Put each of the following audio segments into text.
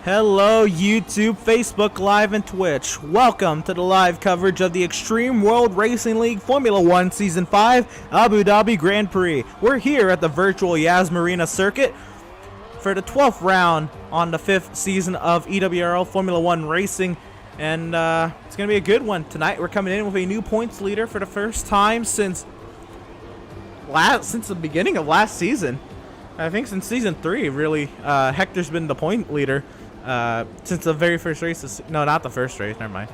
Hello YouTube, Facebook Live, and Twitch. Welcome to the live coverage of the Extreme World Racing League Formula 1 Season 5 Abu Dhabi Grand Prix. We're here at the virtual Yas Marina circuit for the 12th round on the 5th season of EWRL Formula 1 Racing. And it's going to be a good one. Tonight we're coming in with a new points leader for the first time since the beginning of last season. I think since Season 3, really, Hector's been the point leader. Since the very first race, no, not the first race, never mind.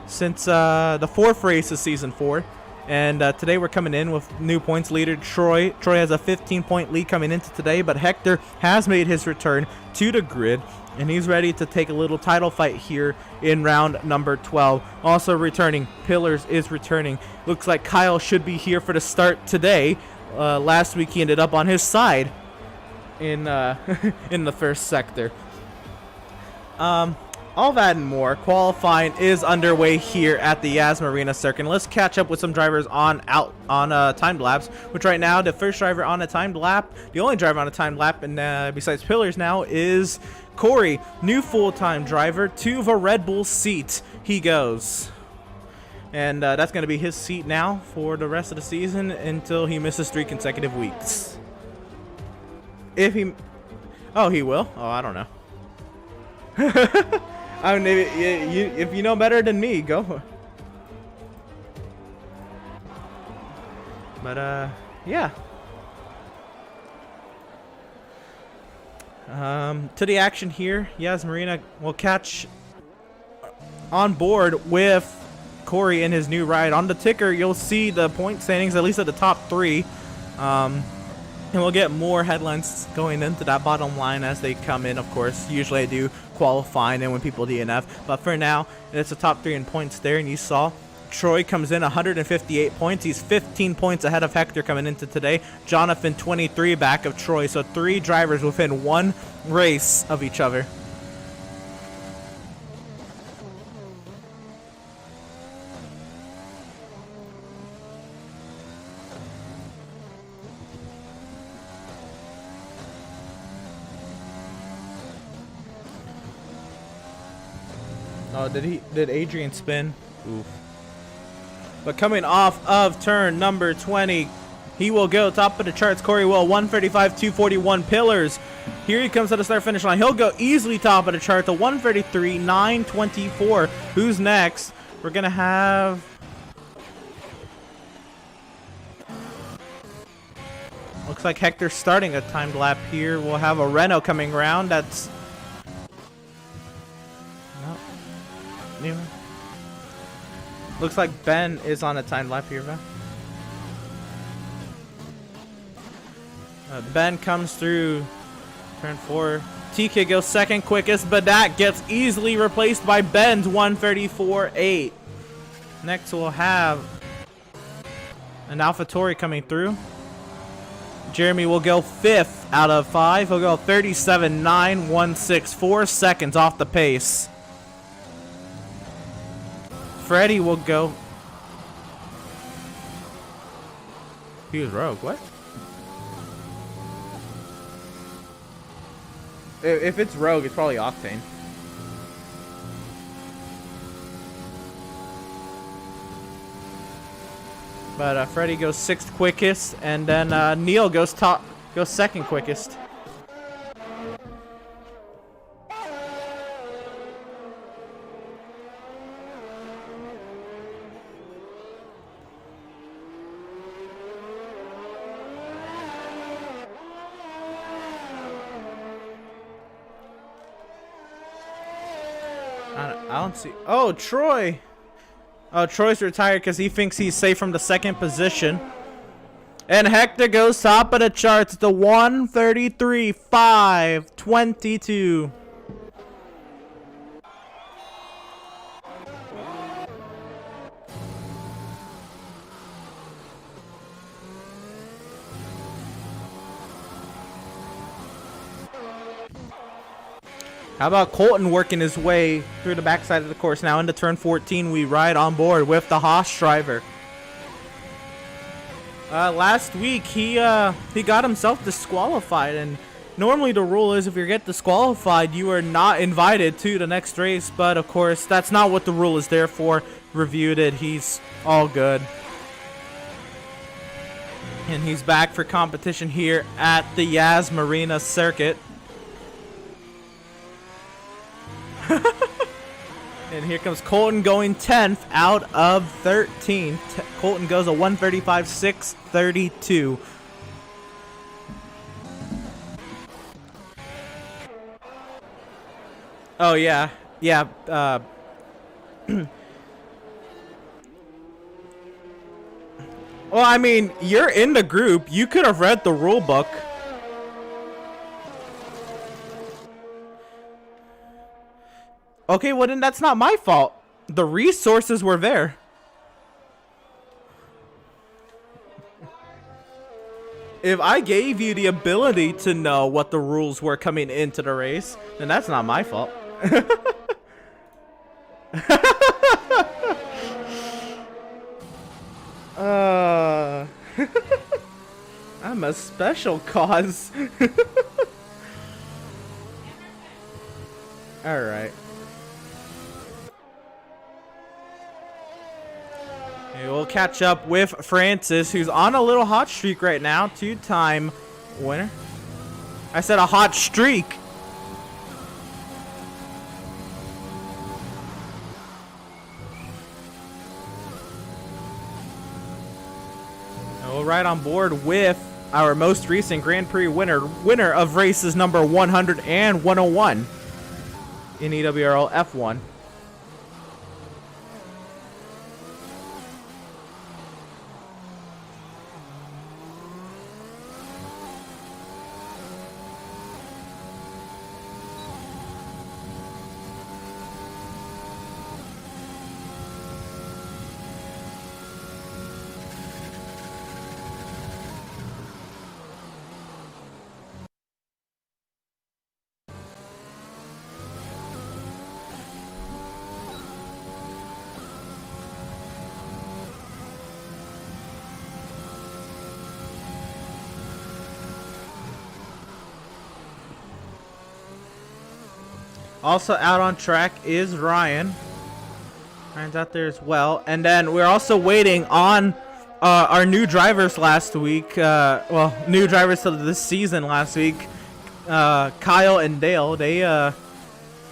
Since the fourth race of Season 4. And today we're coming in with new points leader, Troy. Troy has a 15-point lead coming into today, but Hector has made his return to the grid, and he's ready to take a little title fight here in round number 12. Also returning, Pillars is returning. Looks like Kyle should be here for the start today. Last week he ended up on his side in in the first sector. All that and more. Qualifying is underway here at the Yas Marina circuit. Let's catch up with some drivers on timed laps, which right now the first driver on a timed lap, the only driver on a timed lap, and besides Pillars now, is Corey, new full-time driver to the Red Bull seat. He goes. And that's going to be his seat now for the rest of the season until he misses 3 consecutive weeks. If he... Oh, he will? Oh, I don't know. I mean, if you know better than me, go for it. But, yeah. To the action here, Yas Marina will catch on board with Corey in his new ride. On the ticker, you'll see the point standings, at least at the top 3. And we'll get more headlines going into that bottom line as they come in, of course. Usually I do qualifying and when people DNF. But for now, it's the top 3 in points there. And you saw Troy comes in 158 points. He's 15 points ahead of Hector coming into today. Jonathan 23 back of Troy. So 3 drivers within 1 race of each other. Oh, did Adrian spin? Oof. But coming off of turn number 20, he will go top of the charts. Corey will 135, 241 Pillars. Here he comes to the start finish line. He'll go easily top of the chart to 133, 924. Who's next? We're gonna have looks like Hector starting a timed lap here. We'll have a Renault coming around. That's looks like Ben is on a timed lap here, Ben. Ben comes through turn 4. TK goes second quickest, but that gets easily replaced by Ben's 134.8. Next we'll have an AlphaTauri coming through. Jeremy will go 5th out of 5. He'll go 37.916, 4 seconds off the pace. Freddie will go. He was rogue. What? If it's rogue, it's probably Octane. But Freddie goes 6th quickest, and then Neil goes second quickest. I don't see. Oh, Troy. Oh, Troy's retired because he thinks he's safe from the 2nd position. And Hector goes top of the charts to 133.522. How about Colton working his way through the backside of the course? Now into turn 14, we ride on board with the Haas driver. Last week, he got himself disqualified, and Normally the rule is if you get disqualified, you are not invited to the next race, but of course that's not what the rule is there for. Reviewed it, he's all good. And he's back for competition here at the Yas Marina circuit. And here comes Colton going 10th out of 13. Colton goes a 135.632. Oh, yeah. Yeah. Well, I mean, you're in the group. You could have read the rule book. Okay, well then that's not my fault. The resources were there. If I gave you the ability to know what the rules were coming into the race, then that's not my fault. I'm a special cause. Alright. We'll catch up with Francis, who's on a little hot streak right now. Two-time winner. I said a hot streak. And we'll ride on board with our most recent Grand Prix winner of races number 100 and 101 in EWRL F1. Also out on track is Ryan. Ryan's out there as well. And then we're also waiting on our new drivers last week. Well, new drivers to this season last week. Kyle and Dale. They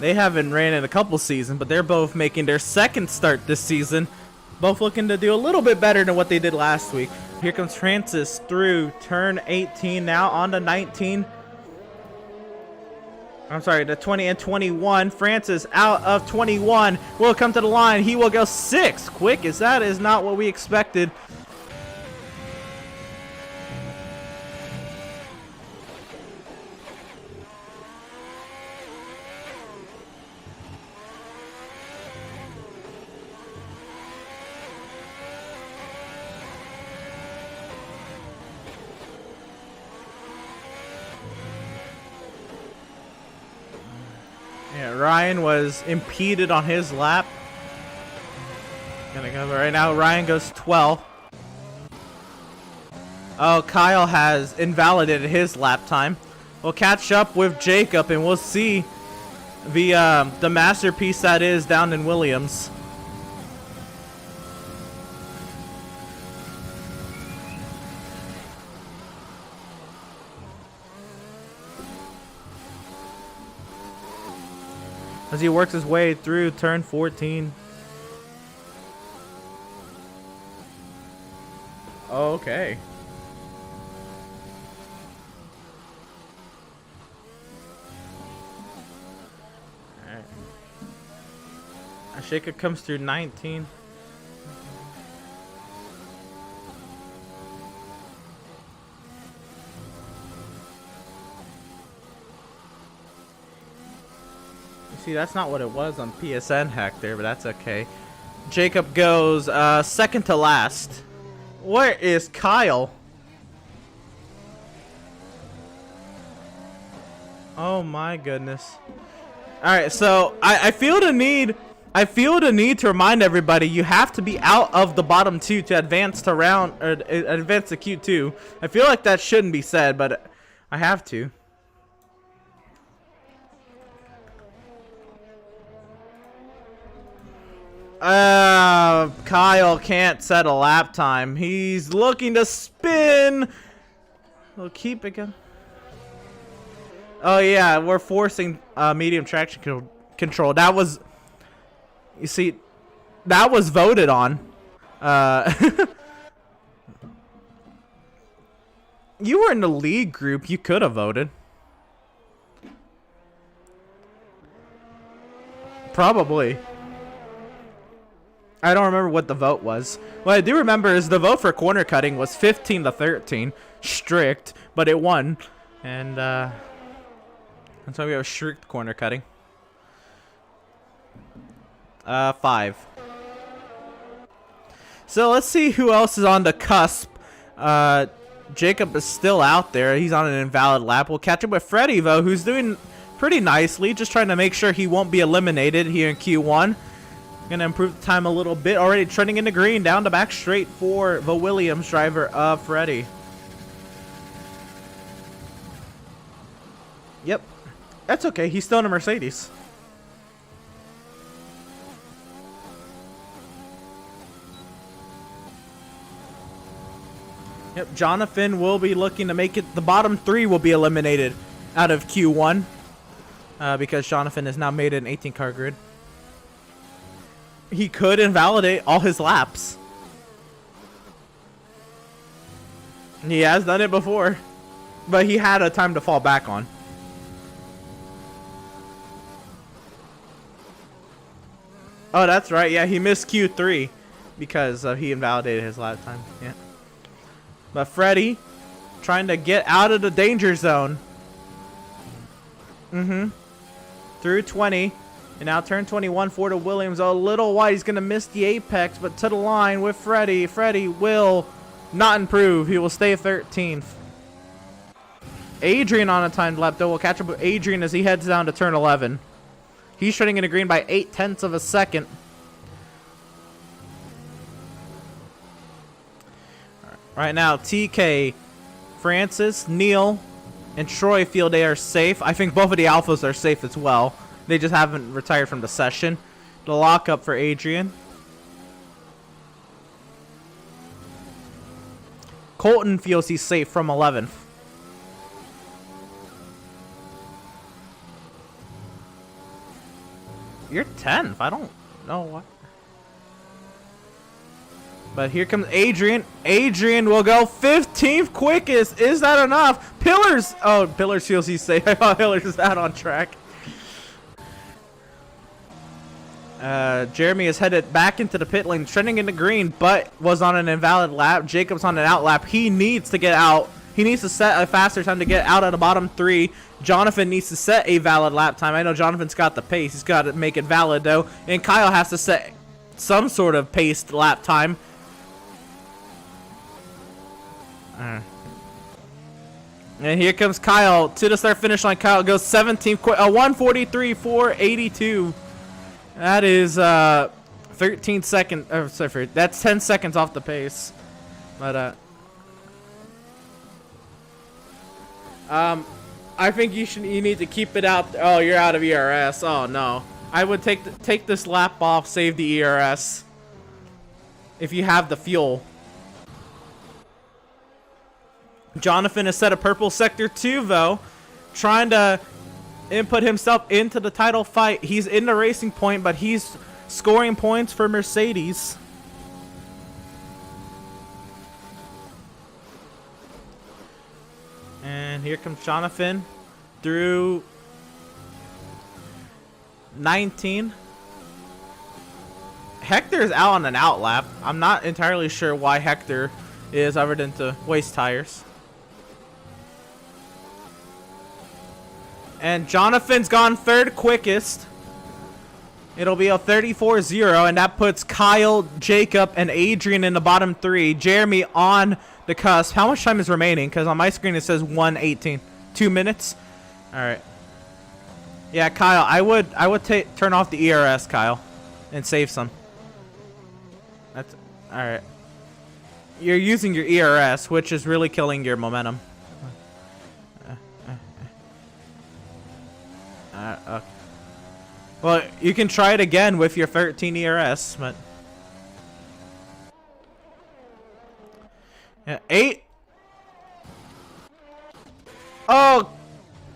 haven't ran in a couple seasons, but they're both making their second start this season. Both looking to do a little bit better than what they did last week. Here comes Francis through turn 18 now on to 19. I'm sorry, the 20 and 21. Francis out of 21 will come to the line. He will go 6. Quick as that is not what we expected. Yeah, Ryan was impeded on his lap. Gonna go right now. Ryan goes 12. Oh, Kyle has invalidated his lap time. We'll catch up with Jacob and we'll see the masterpiece that is down in Williams. As he works his way through turn 14. Okay. Alright. Ashika comes through 19. See, that's not what it was on PSN hack there, but that's okay. Jacob goes second to last. Where is Kyle? Oh my goodness. Alright, so I feel the need to remind everybody you have to be out of the bottom two to advance to round or advance to Q2. I feel like that shouldn't be said, but I have to. Kyle can't set a lap time. He's looking to spin. We'll keep it going. Oh yeah, we're forcing medium traction control. That was, you see, that was voted on. You were in the league group. You could have voted. Probably. I don't remember what the vote was. What I do remember is the vote for corner cutting was 15-13, strict, but it won, and that's why we have strict corner cutting. 5. So let's see who else is on the cusp. Jacob is still out there. He's on an invalid lap. We'll catch up with Freddie though, who's doing pretty nicely, just trying to make sure he won't be eliminated here in Q1. Gonna improve the time a little bit. Already trending into green, down the back straight for the Williams driver of Freddie. Yep, that's okay. He's still in a Mercedes. Yep, Jonathan will be looking to make it. The bottom 3 will be eliminated out of Q1 because Jonathan has now made an 18-car grid. He could invalidate all his laps. He has done it before, but he had a time to fall back on. Oh, that's right. Yeah, he missed Q3 because he invalidated his lap time. Yeah. But Freddie trying to get out of the danger zone. Through 20. And now turn 21 for the Williams. A little wide. He's going to miss the apex, but to the line with Freddie. Freddie will not improve. He will stay 13th. Adrian on a timed lap, though. We'll catch up with Adrian as he heads down to turn 11. He's turning into green by 0.8 of a second. Right now, TK, Francis, Neil, and Troy feel they are safe. I think both of the Alphas are safe as well. They just haven't retired from the session. The lockup for Adrian. Colton feels he's safe from 11th. You're 10th. I don't know what. But here comes Adrian. Adrian will go 15th quickest. Is that enough? Pillars. Oh, Pillars feels he's safe. I thought Pillars is out on track. Jeremy is headed back into the pit lane, trending into green, but was on an invalid lap. Jacob's on an out lap. He needs to get out. He needs to set a faster time to get out of the bottom 3. Jonathan needs to set a valid lap time. I know Jonathan's got the pace. He's got to make it valid, though. And Kyle has to set some sort of paced lap time. And here comes Kyle to the start finish line. Kyle goes 17th, 143, 482. That is 13 seconds. Sorry, that's 10 seconds off the pace. But I think you need to keep it out. Oh, you're out of ERS. Oh no, I would take this lap off, save the ERS if you have the fuel. Jonathan has set a purple sector 2 though, trying to input himself into the title fight. He's in the racing point, but he's scoring points for Mercedes. And here comes Jonathan through 19. Hector is out on an out lap. I'm not entirely sure why Hector is, other than to waste tires. And Jonathan's gone 3rd quickest. It'll be a 34-0, and that puts Kyle, Jacob, and Adrian in the bottom 3. Jeremy on the cusp. How much time is remaining? Because on my screen it says 1:18. 2 minutes? Alright. Yeah, Kyle, I would turn off the ERS, Kyle, and save some. That's alright. You're using your ERS, which is really killing your momentum. Well, you can try it again with your 13 ERS, but yeah, 8. Oh,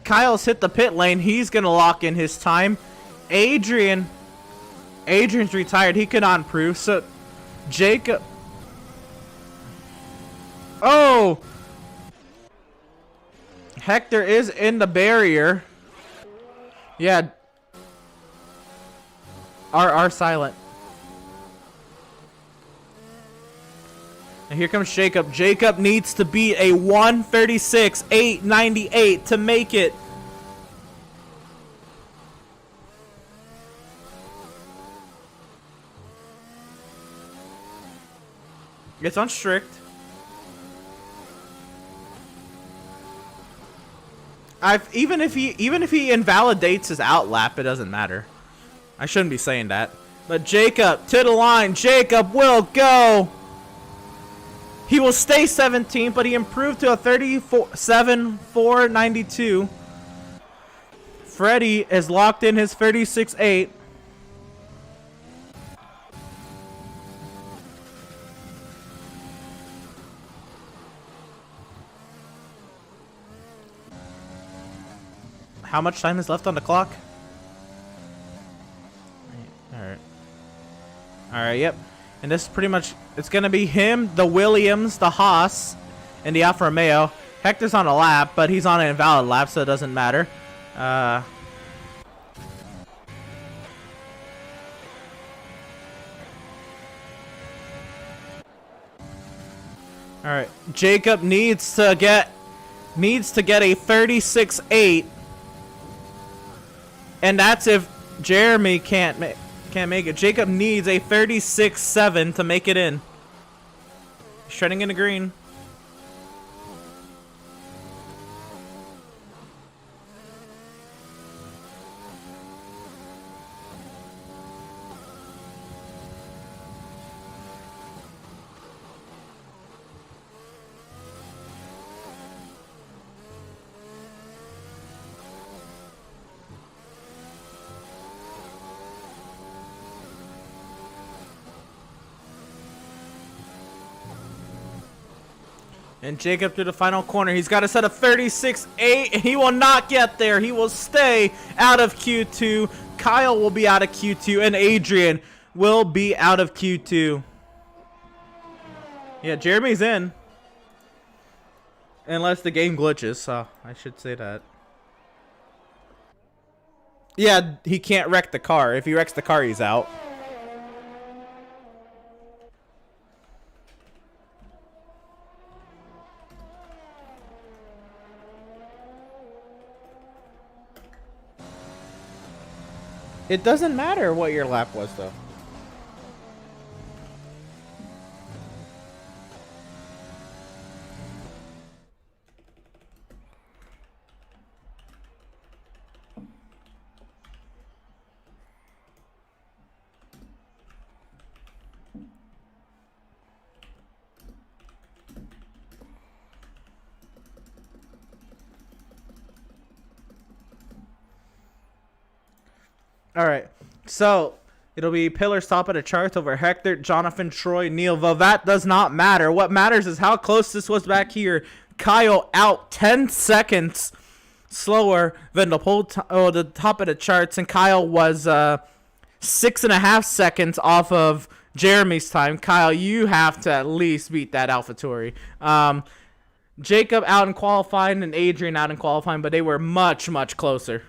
Kyle's hit the pit lane. He's gonna lock in his time. Adrian's retired. He cannot improve. So Jacob. Oh, Hector is in the barrier. Yeah. R silent. And here comes Jacob. Jacob needs to beat a 1:36.898 to make it. It's on strict. Even if he invalidates his outlap, it doesn't matter. I shouldn't be saying that. But Jacob to the line. Jacob will go. He will stay 17th, but he improved to a 37.492. Freddie is locked in his 36.8. How much time is left on the clock? Alright, yep. And this is pretty much, it's going to be him, the Williams, the Haas, and the Alfa Romeo. Hector's on a lap, but he's on an invalid lap, so it doesn't matter. Alright, Jacob needs to get a 36.8. And that's if Jeremy can't make it. Jacob needs a 36.7 to make it in. He's treading in the green. And Jacob through the final corner. He's got a set of 36.8, and he will not get there. He will stay out of Q2. Kyle will be out of Q2, and Adrian will be out of Q2. Yeah, Jeremy's in. Unless the game glitches, so I should say that. Yeah, he can't wreck the car. If he wrecks the car, he's out. It doesn't matter what your lap was, though. All right, so it'll be Pillar's top of the charts over Hector, Jonathan, Troy, Neil. Though that does not matter. What matters is how close this was back here. Kyle out 10 seconds slower than the the top of the charts, and Kyle was 6.5 seconds off of Jeremy's time. Kyle, you have to at least beat that AlphaTauri. Jacob out in qualifying and Adrian out in qualifying, but they were much, much closer.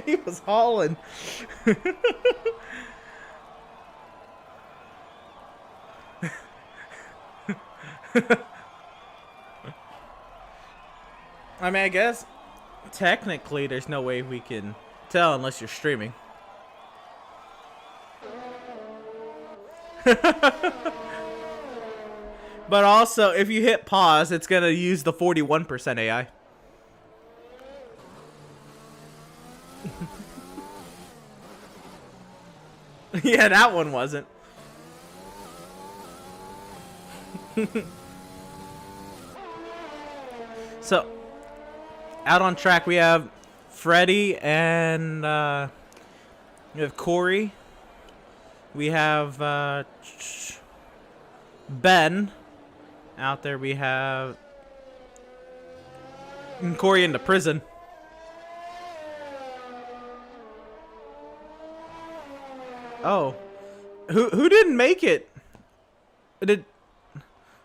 He was hauling. I mean, I guess technically there's no way we can tell unless you're streaming. But also, if you hit pause, it's gonna use the 41% AI. Yeah, that one wasn't. So, out on track we have Freddy and we have Corey. We have Ben. Out there we have Corey into prison. Oh, who didn't make it?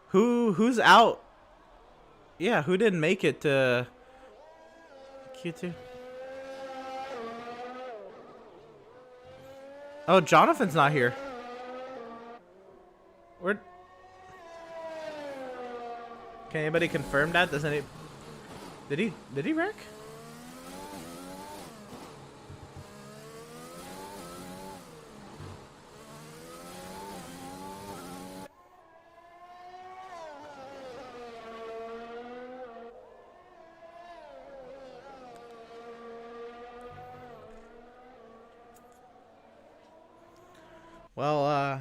Who's out? Yeah, who didn't make it to Q2? Oh, Jonathan's not here. Where? Can anybody confirm that? Doesn't it? Did he wreck? Well,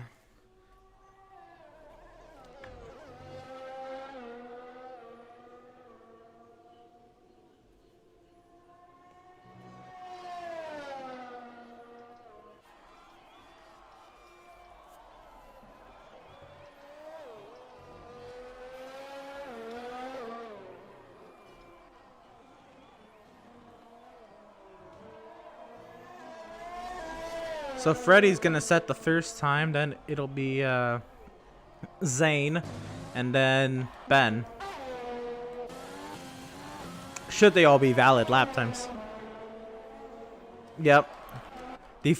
so Freddy's gonna set the first time, then it'll be Zane, and then Ben. Should they all be valid lap times? Yep. The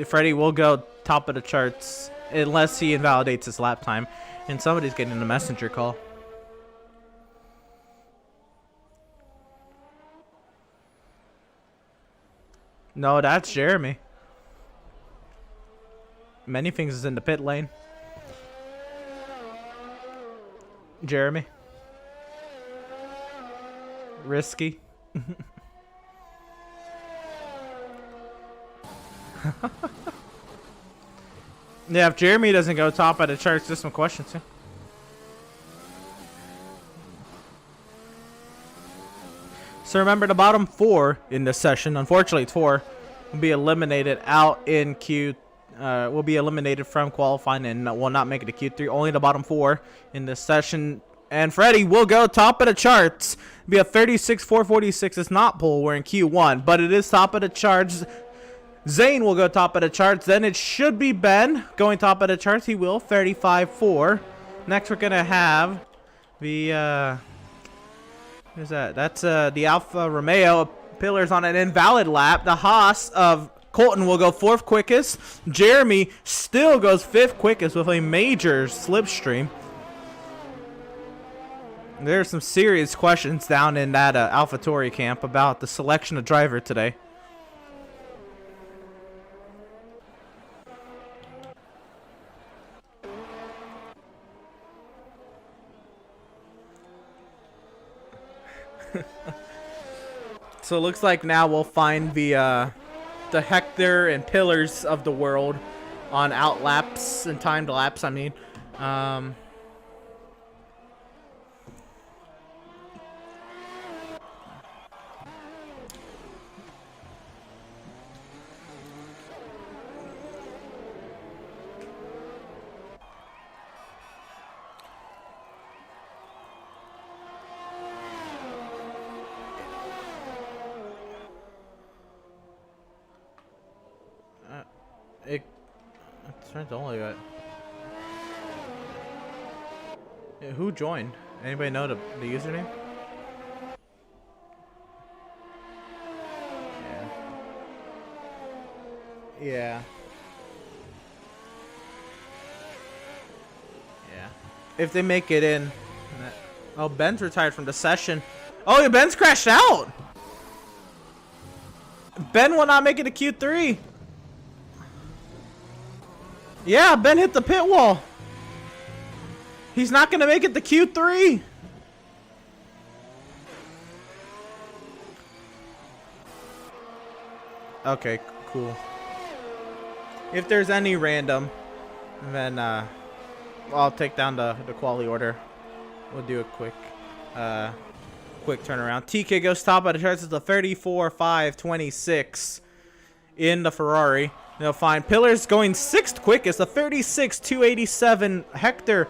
Freddy will go top of the charts unless he invalidates his lap time, and somebody's getting a messenger call. No, that's Jeremy. Many things is in the pit lane. Jeremy. Risky. Yeah, if Jeremy doesn't go top of the charts, there's some questions too. So remember, the bottom 4 in this session, unfortunately it's 4, will be eliminated out in Q2. Will be eliminated from qualifying and will not make it to Q3. Only the bottom 4 in this session. And Freddy will go top of the charts. Be a 36-446. It's not pole. We're in Q1, but it is top of the charts. Zane will go top of the charts. Then it should be Ben going top of the charts. He will 35-4. Next, we're gonna have the who's that? That's the Alfa Romeo Pillars on an invalid lap. The Haas of Colton will go 4th quickest. Jeremy still goes 5th quickest with a major slipstream. There's some serious questions down in that AlphaTauri camp about the selection of driver today. So it looks like now we'll find the Hector and Pillars of the world on outlaps and timed laps. I mean, it's only got. Yeah, who joined? Anybody know the username? Yeah. Yeah. If they make it in. Oh, Ben's retired from the session. Oh, yeah, Ben's crashed out. Ben will not make it to Q3. Yeah, Ben hit the pit wall. He's not going to make it to Q3. Okay, cool. If there's any random, then I'll take down the quality order. We'll do a quick turnaround. TK goes top at the charts. It's a 34.526 in the Ferrari. They'll find Pillars going 6th quickest, a 36.287. Hector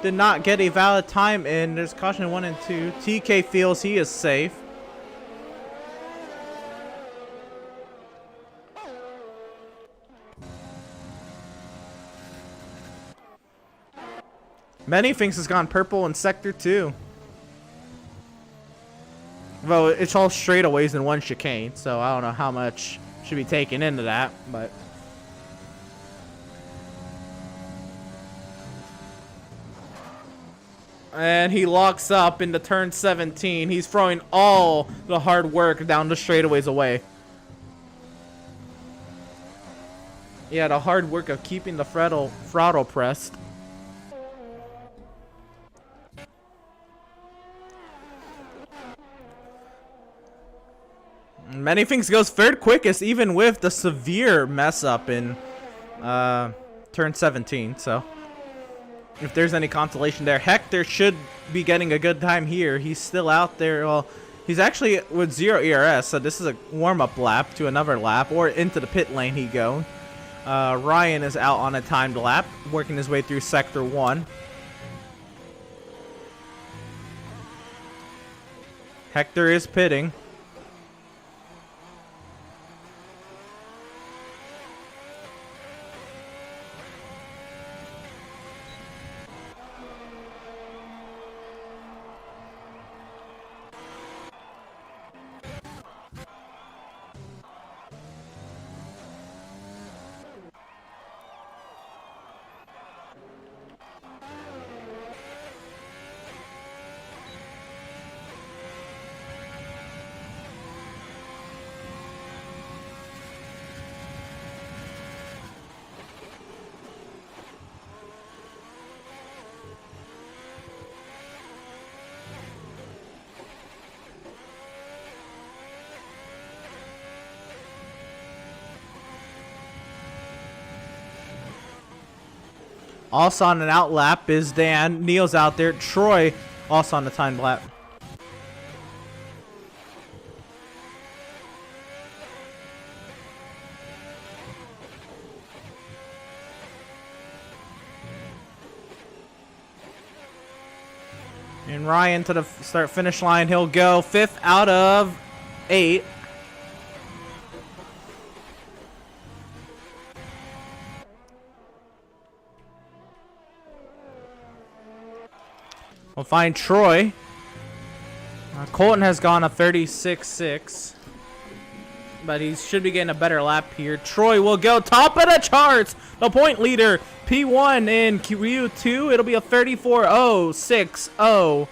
did not get a valid time in. There's caution 1 and 2. TK feels he is safe. Many things has gone purple in Sector 2. Well, it's all straightaways in one chicane, so I don't know how much should be taken into that, but... And he locks up into turn 17. He's throwing all the hard work down the straightaways away. Yeah, the hard work of keeping the throttle pressed. Many things goes 3rd quickest, even with the severe mess up in turn 17. So, if there's any consolation there, Hector should be getting a good time here. He's still out there. Well, he's actually with 0 ERS, so this is a warm-up lap to another lap, or into the pit lane he goes. Ryan is out on a timed lap, working his way through Sector 1. Hector is pitting. Also on an out lap is Dan. Neil's out there. Troy also on the timed lap. And Ryan to the start finish line. He'll go 5th out of 8. We'll find Troy. Colton has gone a 36.6. But he should be getting a better lap here. Troy will go top of the charts. The point leader, P1 in Q2. It'll be a 34.060.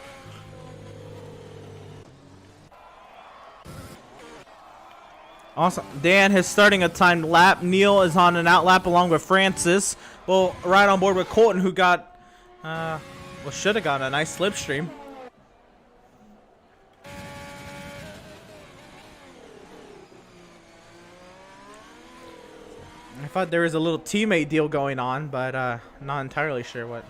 Awesome. Dan is starting a timed lap. Neil is on an out lap along with Francis. Well, right on board with Colton, who got... well, should have gotten a nice slipstream. I thought there was a little teammate deal going on, but not entirely sure what.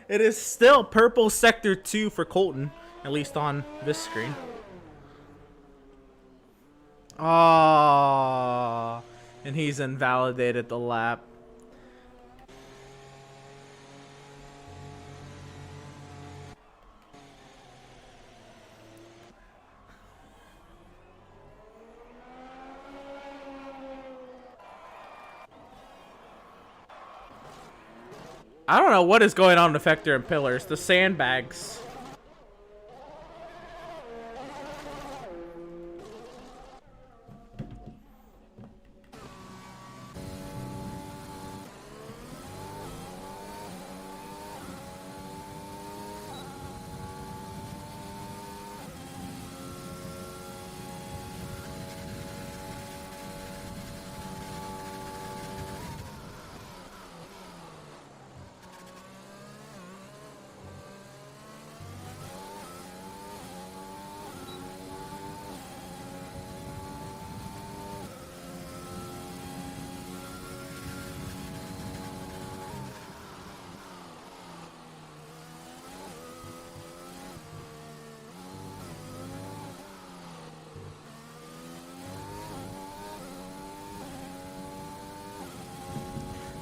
It is still purple sector 2 for Colton, at least on this screen. Oh, and he's invalidated the lap. I don't know what is going on with Vector and Pillars. The sandbags.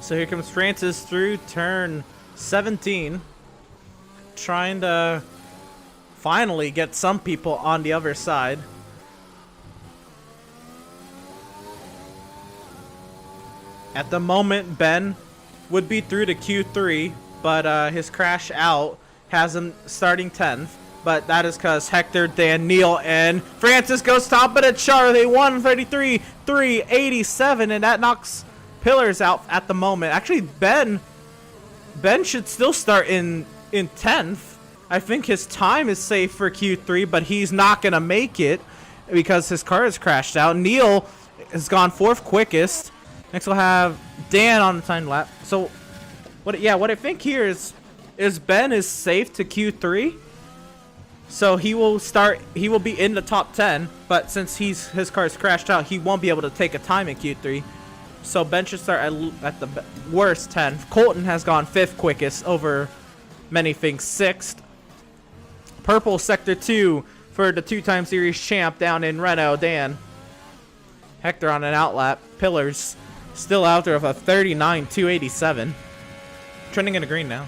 So here comes Francis through turn 17. Trying to finally get some people on the other side. At the moment, Ben would be through to Q3, but his crash out has him starting 10th. But that is because Hector, Dan, Neil, and Francis goes top of the chart. They 133, 387, and that knocks Pillars out at the moment. Actually, Ben should still start in 10th. I think his time is safe for Q3, but he's not going to make it because his car has crashed out. Neil has gone 4th quickest. Next we'll have Dan on the time lap. So what I think here is Ben is safe to Q3. So he will be in the top 10, but since his car's crashed out, he won't be able to take a time in Q3. So Ben should start at the worst 10th. Colton has gone 5th quickest over many things, 6th. Purple sector 2 for the 2-time series champ down in Renault, Dan. Hector on an outlap. Pillars still out there with a 39.287. Trending in the green now.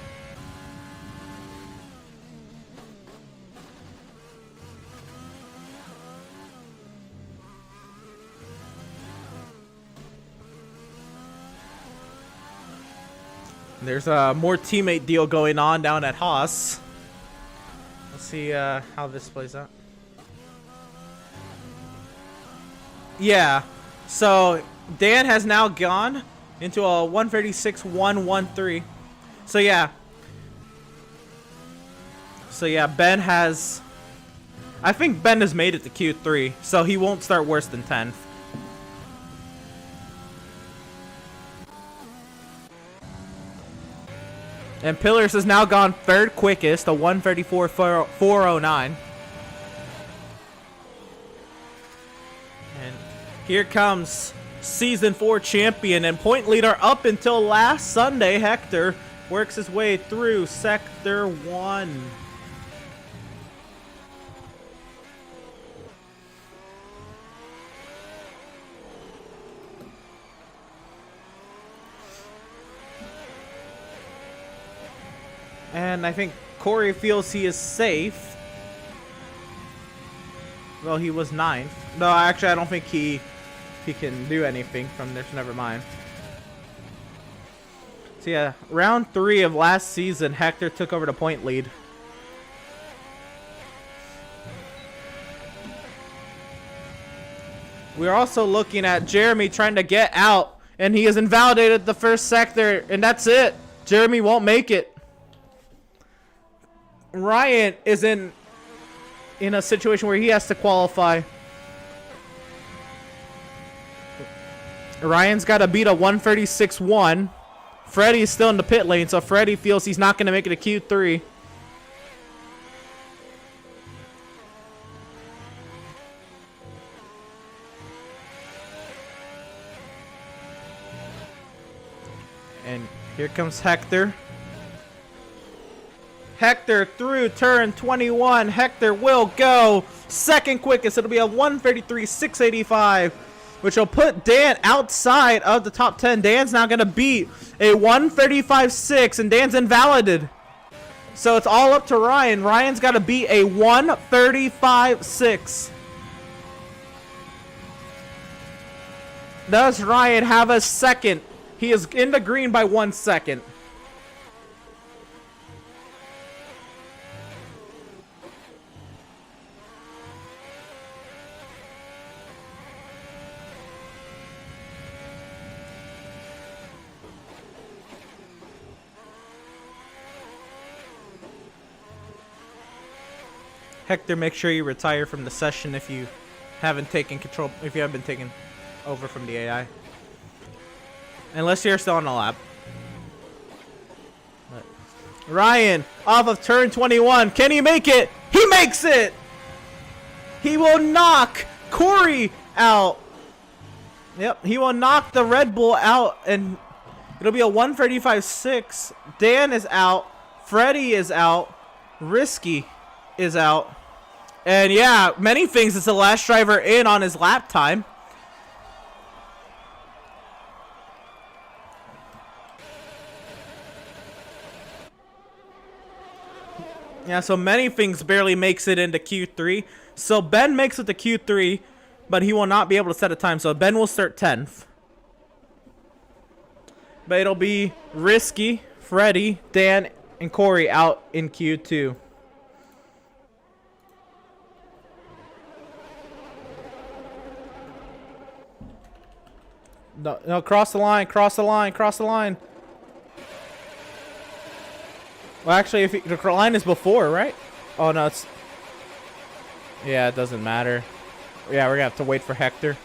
There's a more teammate deal going on down at Haas. Let's see how this plays out. Yeah, so Dan has now gone into a 136.113. So yeah, Ben has. I think Ben has made it to Q3, so he won't start worse than 10th. And Pillars has now gone 3rd quickest, a 134.409. And here comes Season 4 champion and point leader up until last Sunday. Hector works his way through Sector 1. And I think Corey feels he is safe. Well, he was 9th. No, actually, I don't think he can do anything from this. Never mind. So yeah, round 3 of last season, Hector took over the point lead. We're also looking at Jeremy trying to get out, and he has invalidated the first sector, and that's it. Jeremy won't make it. Ryan is in a situation where he has to qualify. Ryan's got to beat a 136.1. Freddie's still in the pit lane, so Freddie feels he's not going to make it to Q3. And here comes Hector. Hector through turn 21. Hector will go 2nd quickest. It'll be a 133.685, which will put Dan outside of the top 10. Dan's now going to beat a 135.6, and Dan's invalidated. So it's all up to Ryan. Ryan's got to beat a 135.6. Does Ryan have a second? He is in the green by 1 second. Hector, make sure you retire from the session if you haven't taken control, if you haven't been taken over from the AI. Unless you're still on the lap. Ryan, off of turn 21. Can he make it? He makes it! He will knock Corey out. Yep, he will knock the Red Bull out, and it'll be a 135.6. Dan is out. Freddie is out. Risky is out. And yeah, many things is the last driver in on his lap time. Yeah, so many things barely makes it into Q3. So Ben makes it to Q3, but he will not be able to set a time. So Ben will start 10th. But it'll be Risky, Freddie, Dan, and Corey out in Q2. No, cross the line, cross the line, cross the line. Well, actually, if the line is before, right? Oh, no, it's... Yeah, it doesn't matter. Yeah, we're going to have to wait for Hector.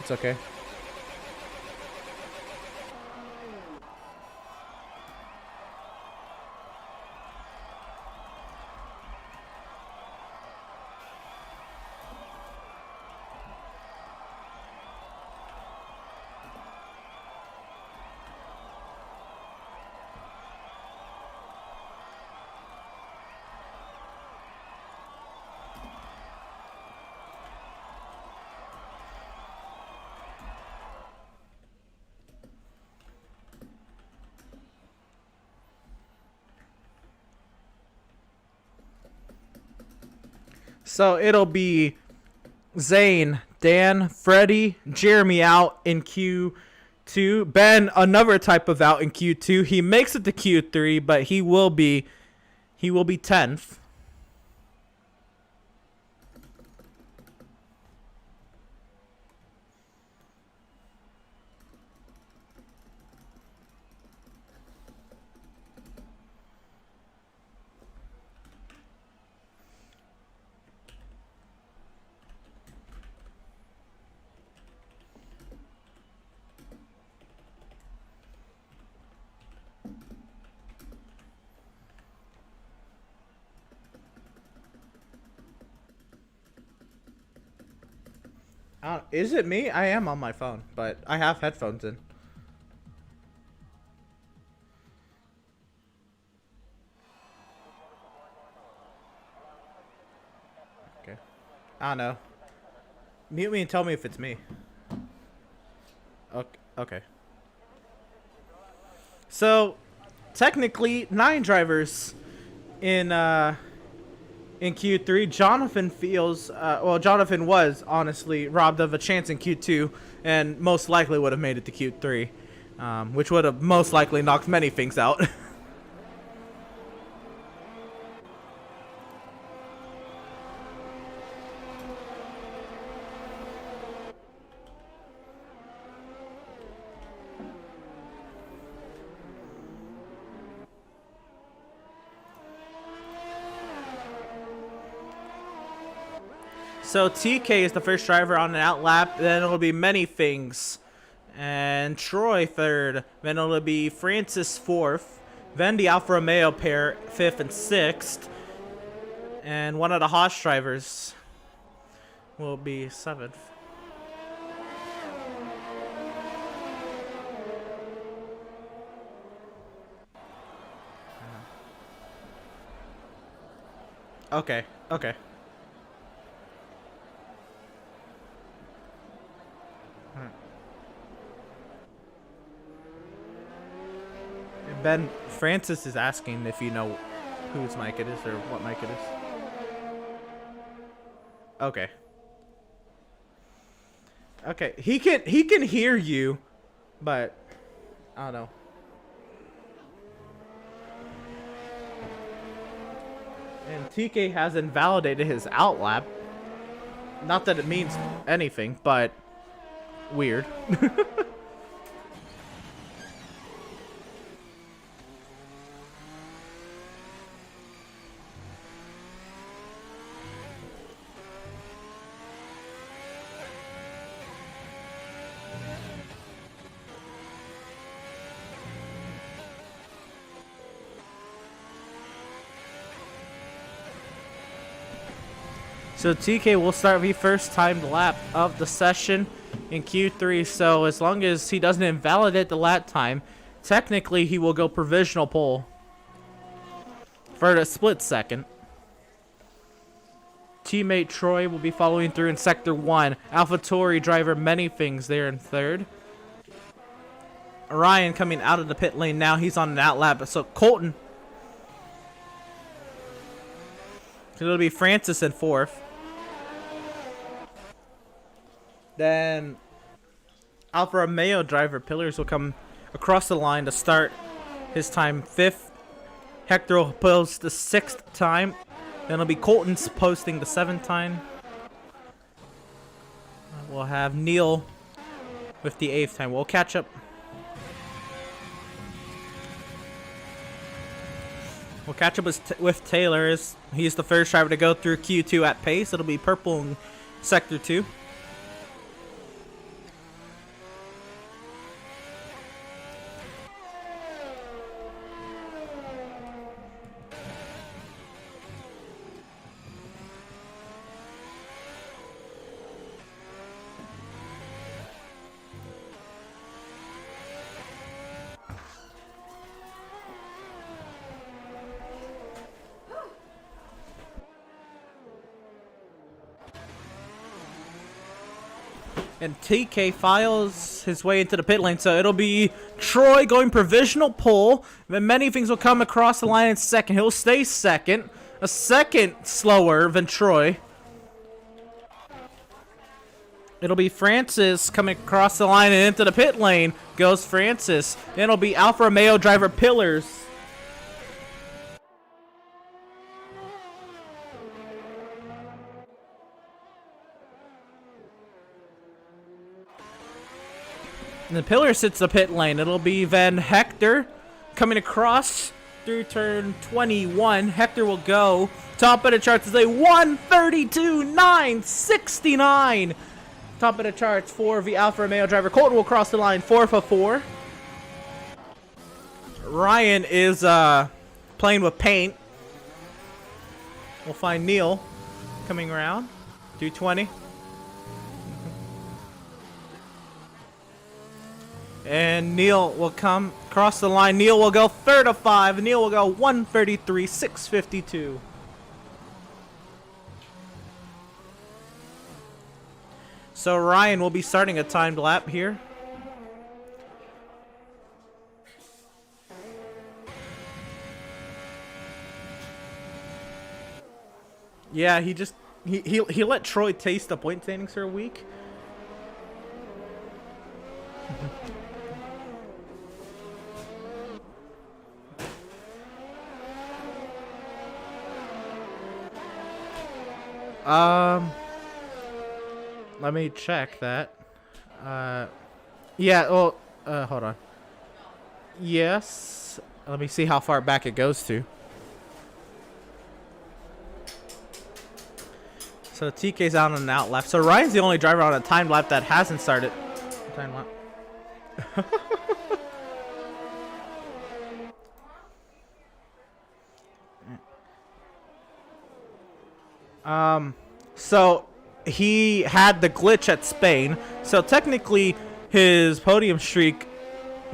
It's okay. So it'll be Zane, Dan, Freddie, Jeremy out in Q2. Ben, another type of out in Q2. He makes it to Q3, but he will be 10th. Is it me? I am on my phone, but I have headphones in. Okay. I don't know. Mute me and tell me if it's me. Okay. So, technically, 9 drivers in Q3. Jonathan feels, Jonathan was honestly robbed of a chance in Q2 and most likely would have made it to Q3, which would have most likely knocked many things out. So TK is the first driver on an out lap. Then it'll be many things. And Troy third. Then it'll be Francis fourth. Then the Alfa Romeo pair 5th and 6th. And one of the Haas drivers will be 7th. Okay. Ben, Francis is asking if you know whose mic it is or what mic it is. Okay, he can hear you, but I don't know. And TK has invalidated his outlap. Not that it means anything, but weird. So TK will start the first timed lap of the session in Q3. So as long as he doesn't invalidate the lap time, technically he will go provisional pole for a split second. Teammate Troy will be following through in Sector 1. AlphaTauri driver Many Things there in 3rd. Ryan coming out of the pit lane now. He's on an out lap. So Colton So it'll be Francis in 4th. Then Alfa Romeo driver Pillars will come across the line to start his time 5th. Hector will post the 6th time. Then it'll be Colton's posting the 7th time. We'll have Neil with the 8th time. We'll catch up. We'll catch up with Taylor. He's the first driver to go through Q2 at pace. It'll be purple in Sector 2. And TK files his way into the pit lane, so it'll be Troy going provisional pole. Then many things will come across the line in 2nd. He'll stay 2nd. A 2nd slower than Troy. It'll be Francis coming across the line and into the pit lane. Goes Francis. Then it'll be Alfa Romeo driver Pillars. And the Pillar sits the pit lane. It'll be then Hector coming across through turn 21. Hector will go. Top of the charts is a 132.969. Top of the charts for the Alfa Romeo driver. Colton will cross the line 4 for 4. Ryan is playing with paint. We'll find Neil coming around. 220. And Neil will come across the line. Neil will go 3rd of 5. Neil will go 133.652. So Ryan will be starting a timed lap here. Yeah, he let Troy taste the point standings for a week. Let me check that. Yeah, well, hold on. Yes. Let me see how far back it goes to. So TK's out on an out lap. So Ryan's the only driver on a time lap that hasn't started. Time lap. So he had the glitch at Spain. So technically his podium streak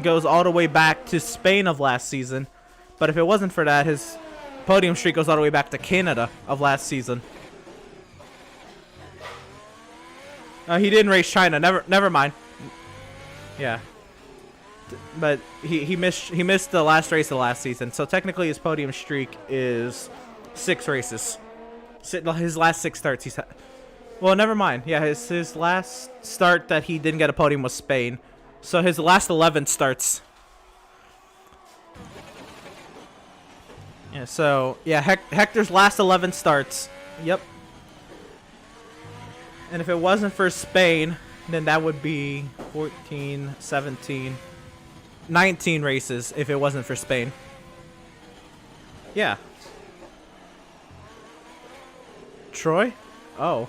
goes all the way back to Spain of last season. But if it wasn't for that, his podium streak goes all the way back to Canada of last season. He didn't race China. Never mind. Yeah. But he missed the last race of last season. So technically his podium streak is 6 races. His last 6 starts he's had. Well, never mind. Yeah, his last start that he didn't get a podium was Spain. So his last 11 starts. Yeah, so yeah, Hector's last 11 starts. Yep. And if it wasn't for Spain, then that would be 14, 17, 19 races if it wasn't for Spain. Yeah. Troy? Oh.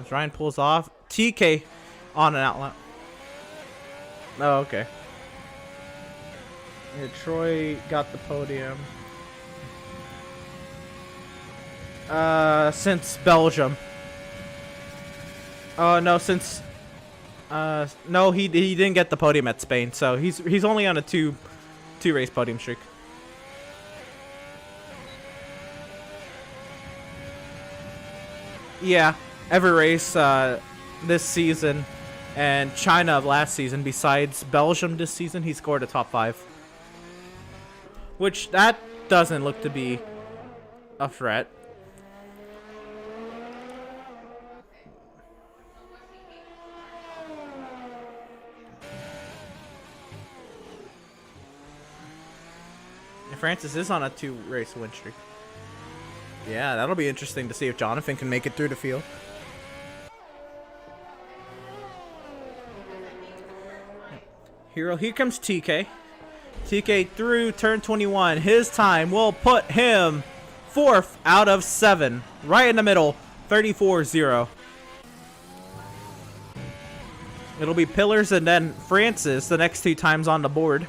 As Ryan pulls off. TK on an outlet. Oh, okay. Yeah, Troy got the podium. Since Belgium. Oh, no, since... no, he didn't get the podium at Spain, so he's only on a two race podium streak. Yeah, every race this season and China of last season, besides Belgium this season, he scored a top 5. Which that doesn't look to be a threat. And Francis is on a 2-race win streak. Yeah, that'll be interesting to see if Jonathan can make it through the field. Here comes TK. TK through turn 21. His time will put him 4th out of 7. Right in the middle. 34-0. It'll be Pillars and then Francis the next 2 times on the board.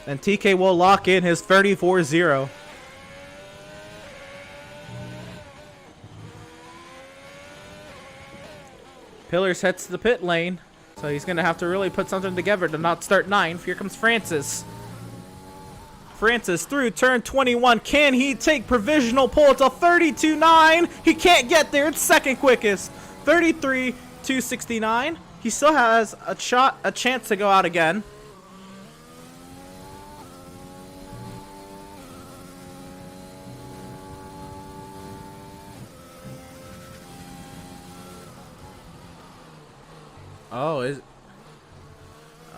And TK will lock in his 34-0. Pillars heads to the pit lane. So he's going to have to really put something together to not start 9th. Here comes Francis. Francis through turn 21. Can he take provisional pole? It's a 32.9. He can't get there. It's second quickest. 33.269. He still has a chance to go out again.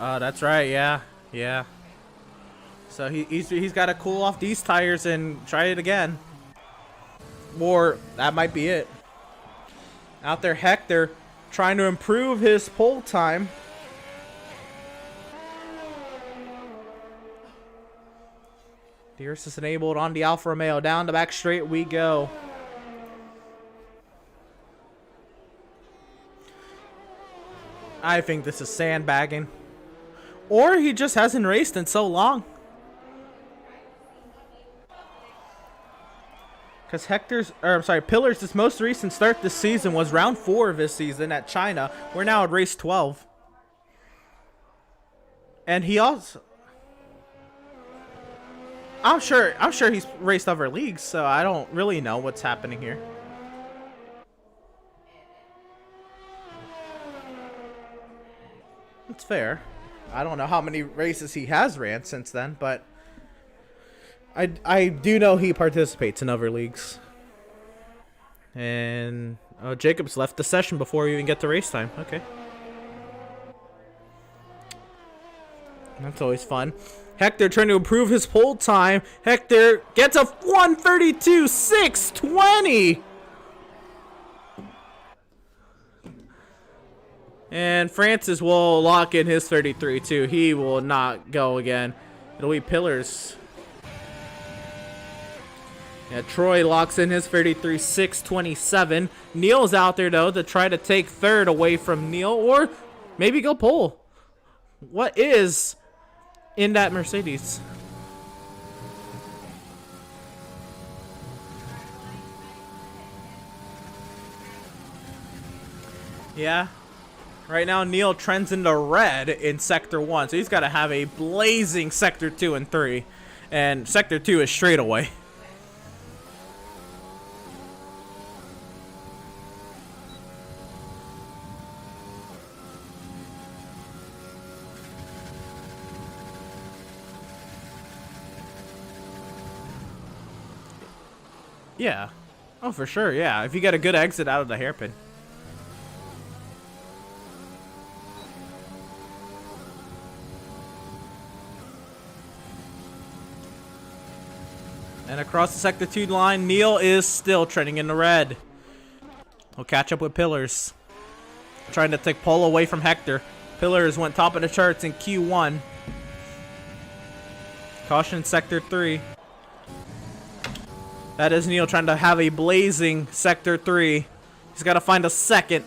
Oh, that's right. Yeah, yeah. So he's got to cool off these tires and try it again, or that might be it. Out there, Hector trying to improve his pole time. DRS is enabled on the Alfa Romeo. Down the back straight we go. I think this is sandbagging. Or he just hasn't raced in so long. Because Pillars' most recent start this season was round 4 of his season at China. We're now at race 12. And he also... I'm sure he's raced other leagues, so I don't really know what's happening here. It's fair. I don't know how many races he has ran since then, but I do know he participates in other leagues. And Jacobs left the session before we even get to race time. Okay. That's always fun. Hector trying to improve his pole time. Hector gets a 1:32.620. And Francis will lock in his 33 too. He will not go again. It'll be Pillars. Yeah, Troy locks in his 33.627. Neil's out there though to try to take 3rd away from Neil, or maybe go pole. What is in that Mercedes? Yeah. Right now, Neil trends into red in Sector 1, so he's got to have a blazing Sector 2 and 3. And Sector 2 is straightaway. Yeah. Oh, for sure, yeah. If you get a good exit out of the hairpin. And across the Sector 2 line, Neil is still trending in the red. He'll catch up with Pillars. Trying to take pole away from Hector. Pillars went top of the charts in Q1. Caution Sector 3. That is Neil trying to have a blazing Sector 3. He's got to find a second.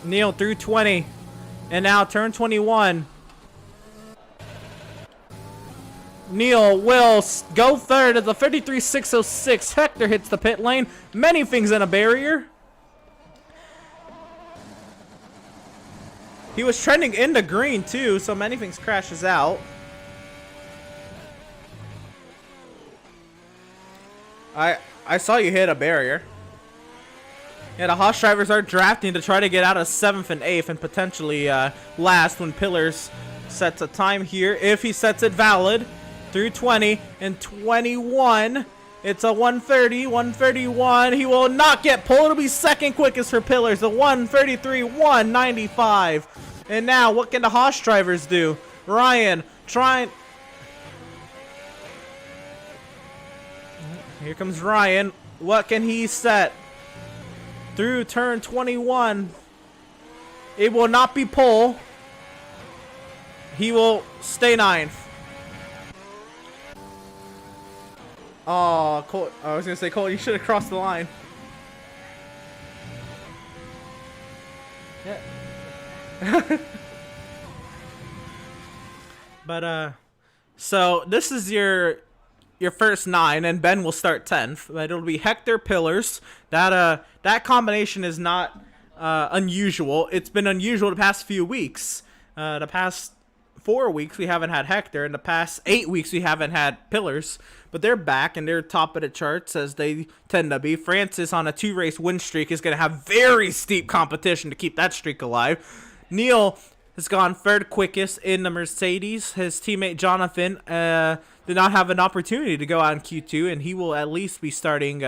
Neil through 20. And now turn 21. Neil will go 3rd at the 53.606. Hector hits the pit lane. Many things in a barrier. He was trending into green too, so many things crashes out. I saw you hit a barrier. Yeah, the Haas drivers are drafting to try to get out of 7th and 8th and potentially last when Pillars sets a time here. If he sets it valid through 20 and 21, it's a 130, 131. He will not get pulled. It'll be second quickest for Pillars, a 133, 195. And now, what can the Haas drivers do? Ryan trying. Here comes Ryan. What can he set? Through turn 21. It will not be pole. He will stay 9th. Oh, Cole. I was going to say, Cole, you should have crossed the line. Yeah. But, so this is your first 9, and Ben will start 10th. But it'll be Hector Pillars. That combination is not unusual. It's been unusual the past few weeks. The past 4 weeks we haven't had Hector. In the past 8 weeks we haven't had Pillars. But they're back and they're top of the charts as they tend to be. Francis on a 2-race win streak is going to have very steep competition to keep that streak alive. Neil has gone 3rd quickest in the Mercedes. His teammate Jonathan did not have an opportunity to go out in Q2, and he will at least be starting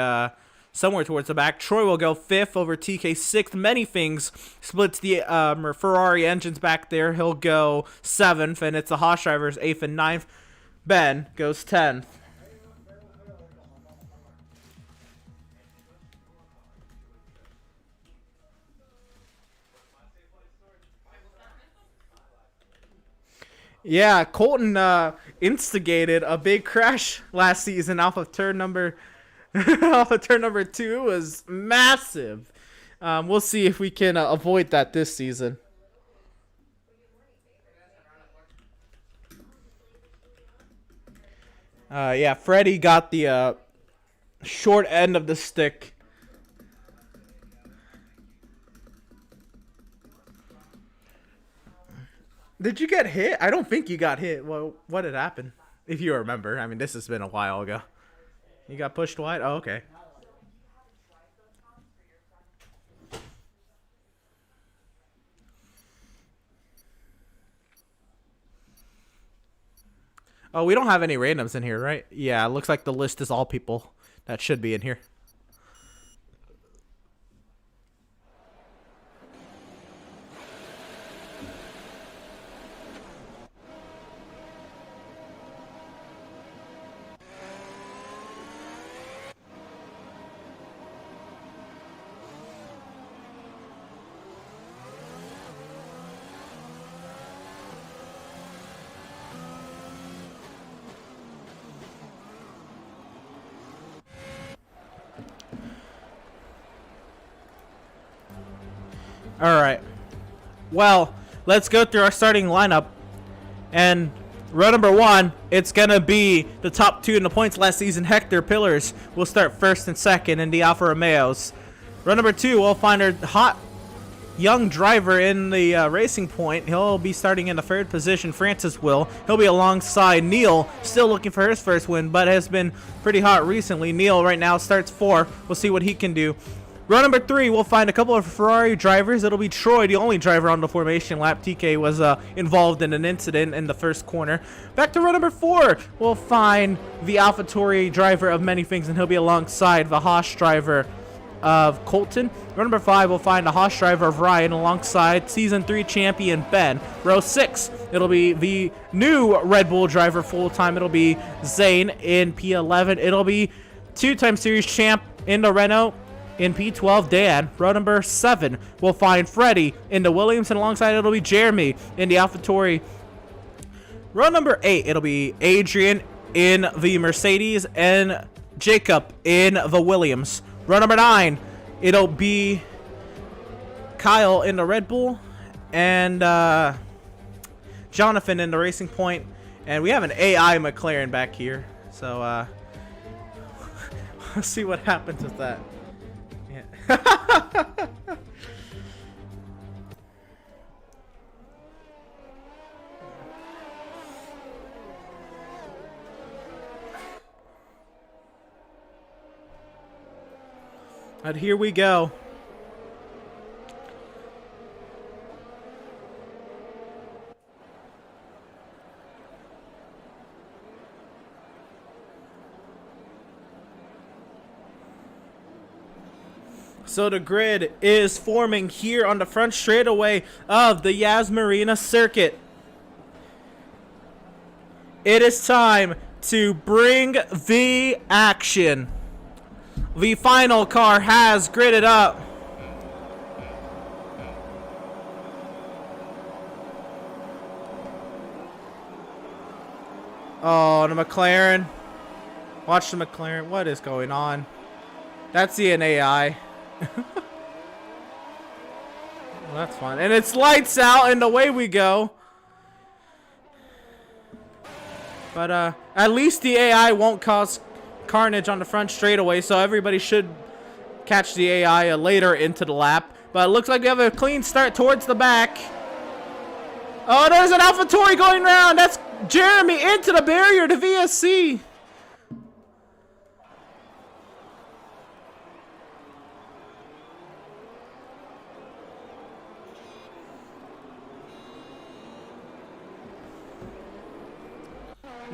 somewhere towards the back. Troy will go 5th over TK 6th. Many things splits the Ferrari engines back there. He'll go 7th, and it's the Haas drivers 8th and 9th. Ben goes 10th. Yeah, Colton instigated a big crash last season off of turn number 2. Was massive. We'll see if we can avoid that this season. Yeah, Freddie got the short end of the stick. Did you get hit? I don't think you got hit. Well, what had happened? If you remember. I mean, this has been a while ago. You got pushed wide? Oh, okay. Oh, we don't have any randoms in here, right? Yeah, it looks like the list is all people that should be in here. Alright. Well, let's go through our starting lineup. And row number 1, it's going to be the top 2 in the points last season. Hector Pillars will start 1st and 2nd in the Alfa Romeos. Row number 2, we'll find our hot young driver in the Racing Point. He'll be starting in the 3rd position. Francis will. He'll be alongside Neil, still looking for his first win, but has been pretty hot recently. Neil right now starts 4. We'll see what he can do. Row number 3, we'll find a couple of Ferrari drivers. It'll be Troy, the only driver on the formation lap. TK was involved in an incident in the first corner. Back to row number 4, we'll find the AlphaTauri driver of many things, and he'll be alongside the Haas driver of Colton. Row number 5, we'll find the Haas driver of Ryan alongside Season 3 champion Ben. Row 6, it'll be the new Red Bull driver full-time. It'll be Zane in P11. It'll be 2-time series champ in the Renault. In P12, Dan. Row number 7, we'll find Freddie in the Williams, and alongside it'll be Jeremy in the AlphaTauri. Row number 8, it'll be Adrian in the Mercedes and Jacob in the Williams. Row number 9, it'll be Kyle in the Red Bull and Jonathan in the Racing Point. And we have an AI McLaren back here, so let's see what happens with that. And here we go. So the grid is forming here on the front straightaway of the Yas Marina circuit. It is time to bring the action. The final car has gridded up. Oh, the McLaren. Watch the McLaren. What is going on? That's the AI. Well, that's fun. And it's lights out and away we go. But at least the AI won't cause carnage on the front straightaway, so everybody should catch the AI later into the lap. But it looks like we have a clean start towards the back. Oh, there's an AlphaTauri going around. That's Jeremy into the barrier to VSC.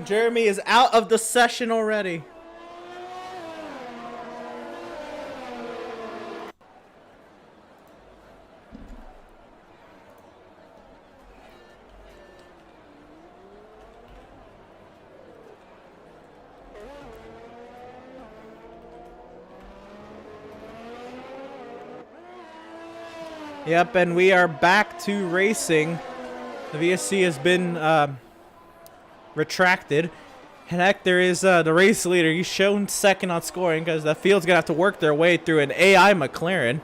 Jeremy is out of the session already. Yep, and we are back to racing. The VSC has been retracted. And Hector is the race leader. He's shown second on scoring because the field's going to have to work their way through an AI McLaren.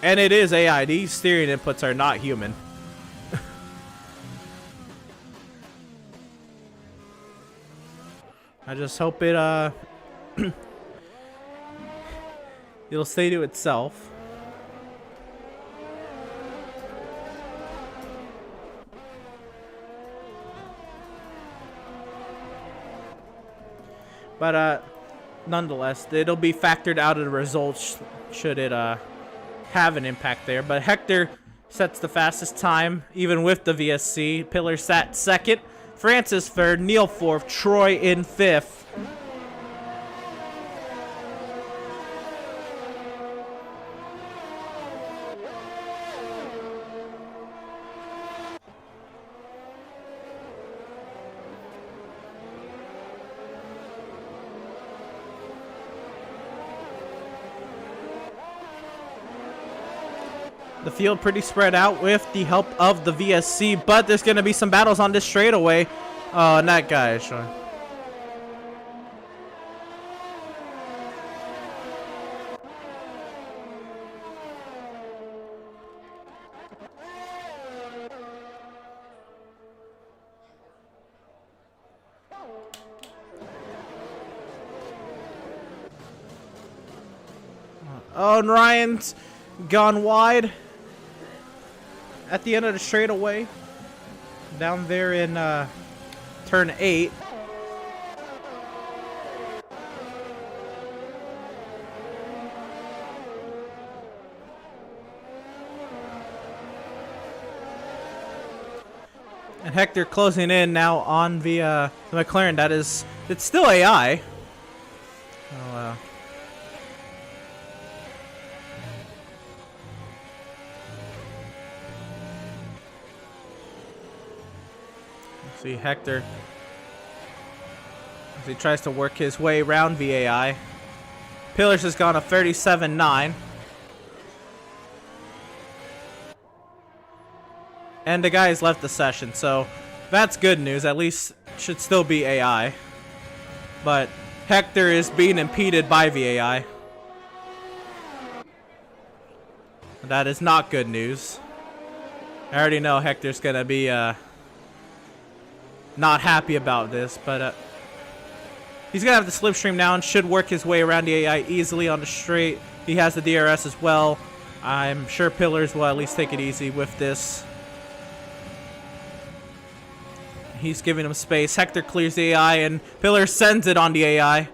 And it is AI. These steering inputs are not human. I just hope it it'll stay to itself. But nonetheless, it'll be factored out of the results should it have an impact there. But Hector sets the fastest time, even with the VSC. Pillar sat second, Francis third, Neil fourth, Troy in fifth. The field pretty spread out with the help of the VSC, but there's going to be some battles on this straightaway. Oh, and that guy is showing. Oh, and Ryan's gone wide at the end of the straightaway, down there in turn 8. And Hector closing in now on the McLaren. It's still AI. Oh, see Hector as he tries to work his way around VAI. Pillars has gone a 37.9. And the guy has left the session, so that's good news. At least should still be AI. But Hector is being impeded by VAI. That is not good news. I already know Hector's going to be not happy about this, but he's going to have the slipstream now and should work his way around the AI easily on the straight. He has the DRS as well. I'm sure Pillars will at least take it easy with this. He's giving him space. Hector clears the AI, and Pillar sends it on the AI.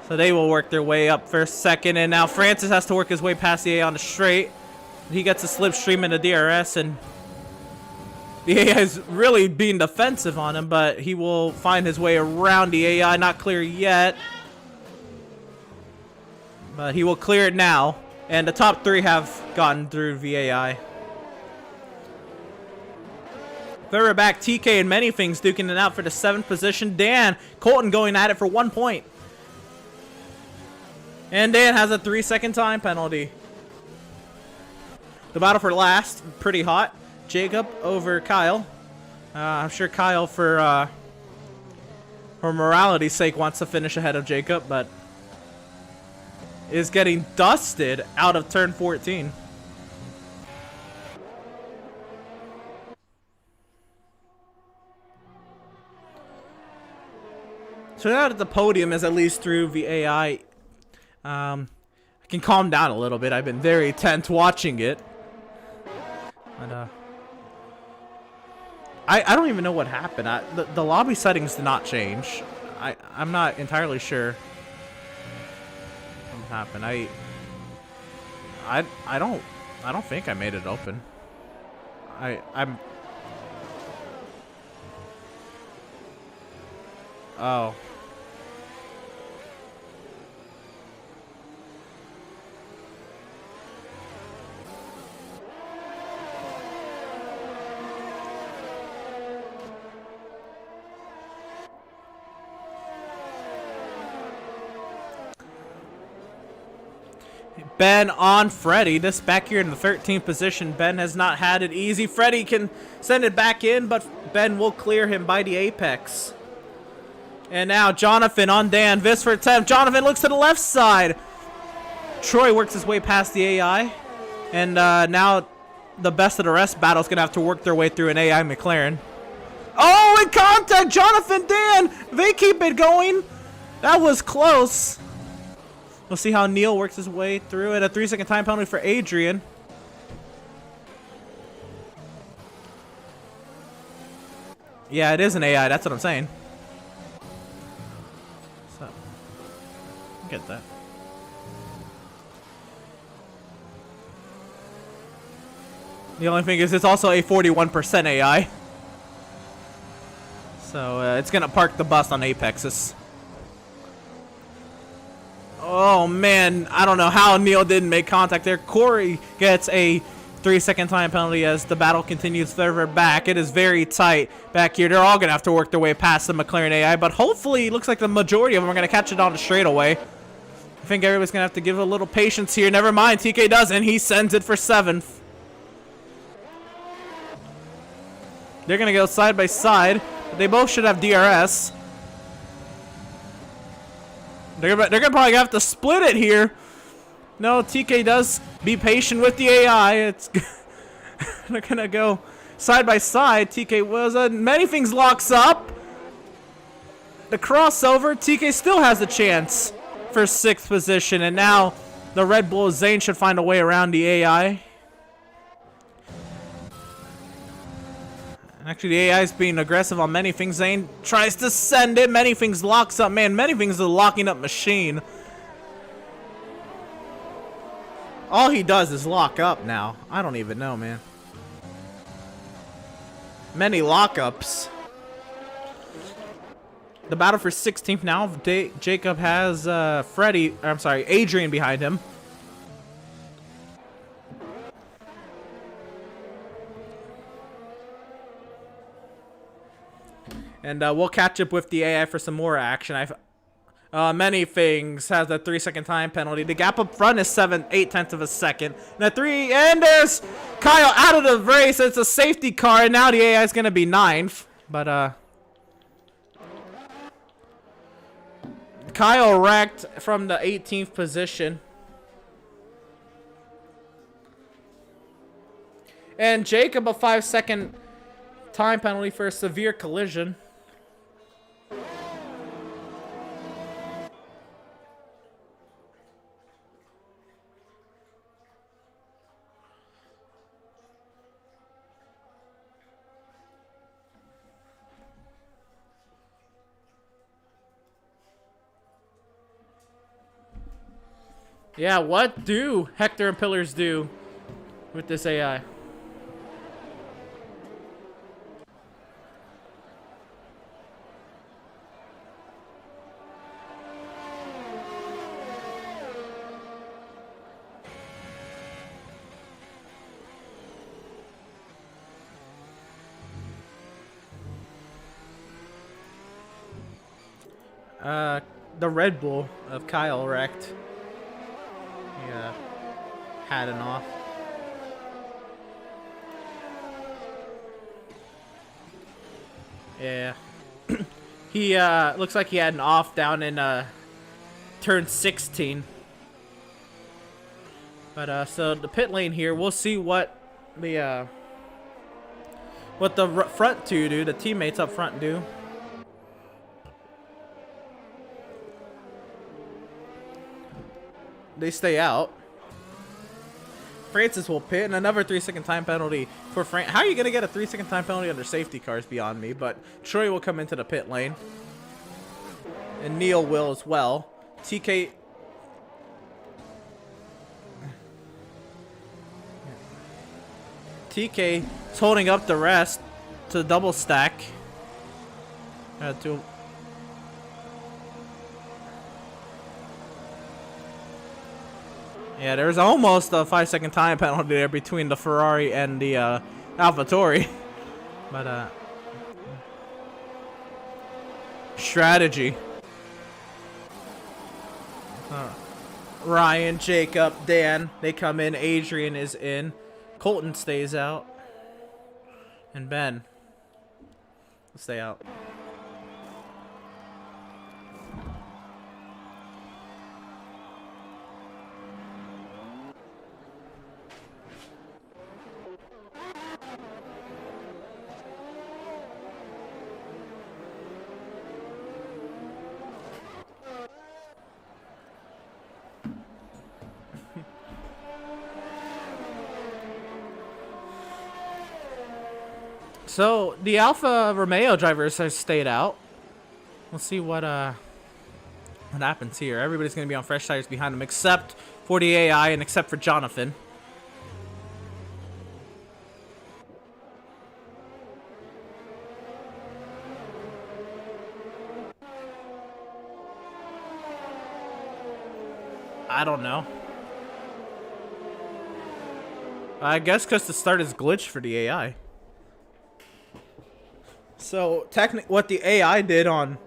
So they will work their way up first, second, and now Francis has to work his way past the AI on the straight. He gets a slipstream into DRS, and the AI is really being defensive on him, but he will find his way around the AI. Not clear yet, but he will clear it now. And the top 3 have gotten through VAI. Further back, TK and many things duking it out for the 7th position. Dan, Colton going at it for 1 point. And Dan has a 3-second time penalty. The battle for last, pretty hot. Jacob over Kyle. I'm sure Kyle, for morality's sake, wants to finish ahead of Jacob, but is getting dusted out of turn 14. So now that the podium is at least through VAI, I can calm down a little bit. I've been very tense watching it. But, I don't even know what happened. The lobby settings did not change. I'm not entirely sure what happened. I don't think I made it open. I'm oh. Ben on Freddy. This back here in the 13th position. Ben has not had it easy. Freddy can send it back in, but Ben will clear him by the apex. And now Jonathan on Dan. Vis for attempt. Jonathan looks to the left side. Troy works his way past the AI. And now the best of the rest battle is going to have to work their way through an AI McLaren. Oh, in contact! Jonathan, Dan! They keep it going. That was close. We'll see how Neil works his way through it. A 3-second time penalty for Adrian. Yeah, it is an AI. That's what I'm saying. So, get that. The only thing is it's also a 41% AI. So, it's going to park the bus on Apexes. Oh, man. I don't know how Neil didn't make contact there. Corey gets a 3-second time penalty as the battle continues further back. It is very tight back here. They're all going to have to work their way past the McLaren AI, but hopefully it looks like the majority of them are going to catch it on the straightaway. I think everybody's going to have to give a little patience here. Never mind. TK does, and he sends it for 7th. They're going to go side by side. But they both should have DRS. They're gonna probably have to split it here. No, TK does be patient with the AI. It's they're gonna go side by side. TK was many things locks up. The crossover. TK still has a chance for 6th position, and now the Red Bull Zane should find a way around the AI. Actually, the AI is being aggressive on many things. Zane tries to send it. Many things locks up. Man, many things is a locking up machine. All he does is lock up now. I don't even know, man. Many lockups. The battle for 16th now. Jacob has Adrian behind him. And we'll catch up with the AI for some more action. Many things has a 3-second time penalty. The gap up front is 8/10 of a second. And there's Kyle out of the race. It's a safety car, and now the AI is going to be 9th. But Kyle wrecked from the 18th position. And Jacob a 5-second time penalty for a severe collision. Yeah, what do Hector and Pillars do with this AI? The Red Bull of Kyle wrecked. Yeah, had an off. Yeah. He looks like he had an off down in turn 16. But so the pit lane here, we'll see what the front two do, the teammates up front do. They stay out. Francis will pit, and another 3-second time penalty for Frank. How are you going to get a 3-second time penalty under safety cars beyond me? But Troy will come into the pit lane. And Neil will as well. TK... TK is holding up the rest to double stack. Yeah, there's almost a 5-second time penalty there between the Ferrari and the AlphaTauri. But strategy. Ryan, Jacob, Dan, they come in. Adrian is in. Colton stays out. And Ben will stay out. So the Alfa Romeo drivers have stayed out. We'll see what happens here. Everybody's gonna be on fresh tires behind them, except for the AI and except for Jonathan. I don't know. I guess because the start is glitched for the AI. So, technically, what the AI did on,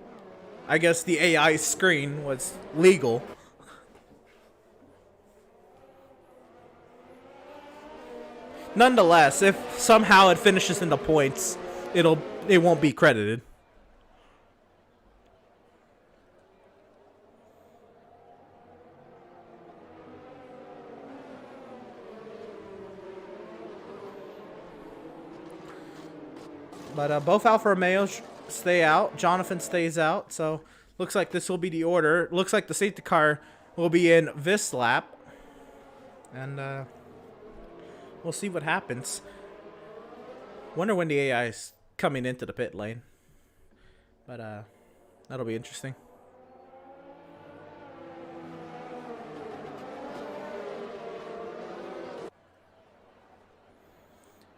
I guess, the AI screen was legal. Nonetheless, if somehow it finishes in the points, it won't be credited. But both Alfa Romeos stay out. Jonathan stays out. So looks like this will be the order. Looks like the safety car will be in this lap. And we'll see what happens. Wonder when the AI is coming into the pit lane. But that'll be interesting.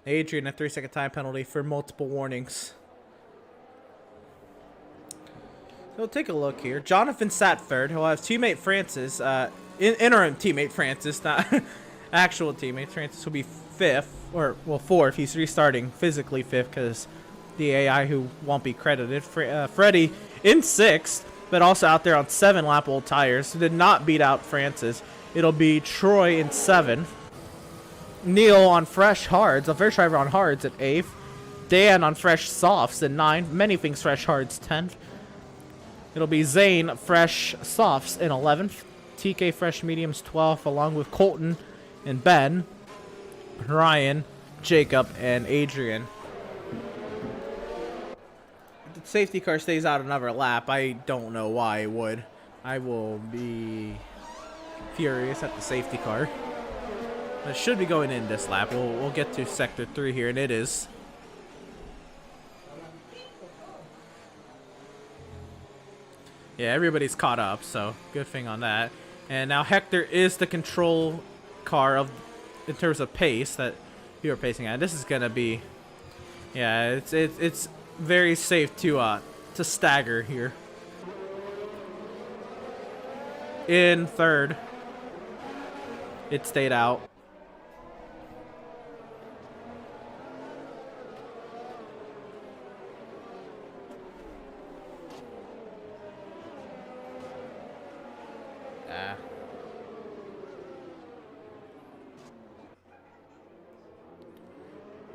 Adrian, a 3-second time penalty for multiple warnings. So take a look here. Jonathan sat third. He'll have teammate Francis, interim teammate Francis, not actual teammate. Francis will be fifth, or well, fourth. He's restarting physically fifth because the AI who won't be credited. Freddie in sixth, but also out there on 7-lap old tires. Did not beat out Francis. It'll be Troy in seventh. Neil on fresh hards, a first driver on hards at 8th. Dan on fresh softs at 9th. Many things fresh hards 10th. It'll be Zane fresh softs in 11th. TK fresh mediums 12th, along with Colton and Ben, Ryan, Jacob, and Adrian. If the safety car stays out another lap, I don't know why it would. I will be furious at the safety car. It should be going in this lap. We'll get to sector 3 here, and it is. Yeah, everybody's caught up, so good thing on that. And now Hector is the control car of, in terms of pace that you are pacing at. This is gonna be, yeah, it's very safe to stagger here. In third, it stayed out.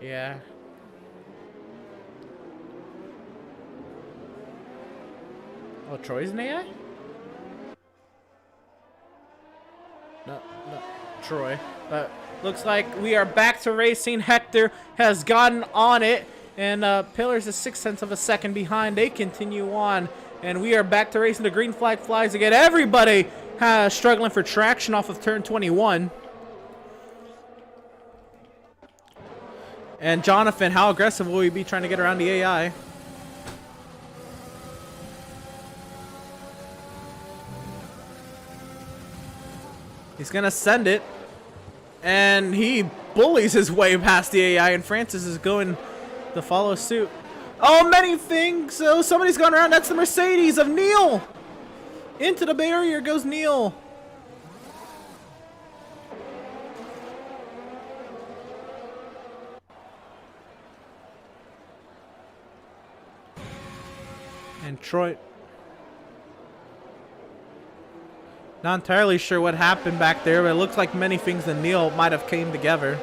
Yeah. Oh, Troy's an AI? No, Troy. Looks like we are back to racing. Hector has gotten on it, and Pillars is 0.6 of a second behind. They continue on, and we are back to racing. The green flag flies again. Everybody struggling for traction off of turn 21. And Jonathan, how aggressive will he be trying to get around the AI? He's gonna send it, and he bullies his way past the AI, and Francis is going to follow suit. Oh, many things! So somebody's gone around. That's the Mercedes of Neil. Into the barrier goes Neil. And Troy, not entirely sure what happened back there, but it looks like many things and Neil might have came together.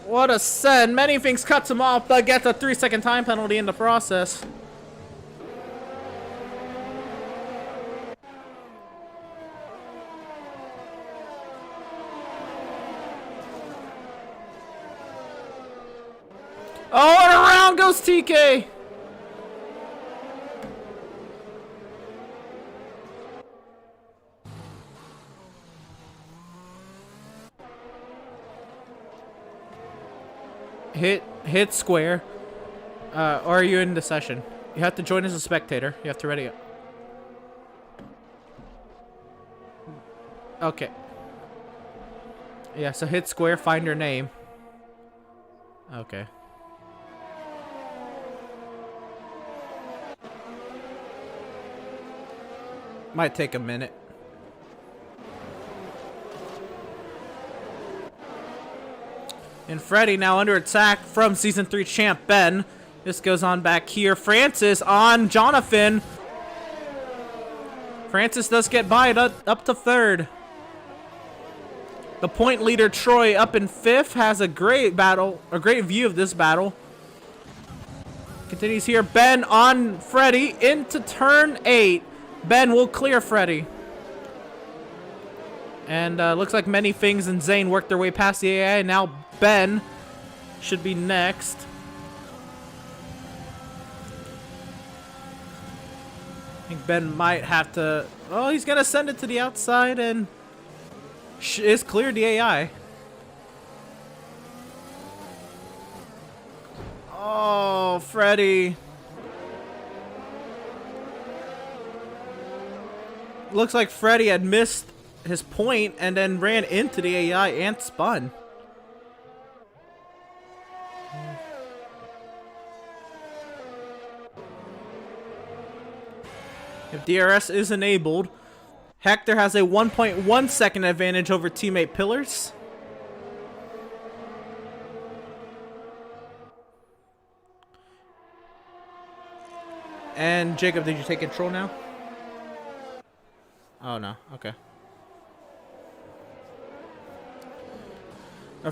What a send. Many things cuts him off, but gets a 3-second time penalty in the process. Oh, and around goes TK. Hit square. Or are you in the session? You have to join as a spectator. You have to ready up. Okay. Yeah, so hit square, find your name. Okay. Might take a minute. And Freddy now under attack from Season 3 champ Ben. This goes on back here. Francis on Jonathan. Francis does get by it up to third. The point leader Troy up in fifth has a great battle, a great view of this battle. Continues here. Ben on Freddy into turn 8. Ben will clear Freddy. And looks like many things and Zane worked their way past the AI. Now Ben should be next. I think Ben might have to... Oh, he's going to send it to the outside and is cleared the AI. Oh, Freddy. Looks like Freddy had missed his point and then ran into the AI and spun. If DRS is enabled, Hector has a 1.1 second advantage over teammate Pillars. And Jacob, did you take control now? Oh no, okay.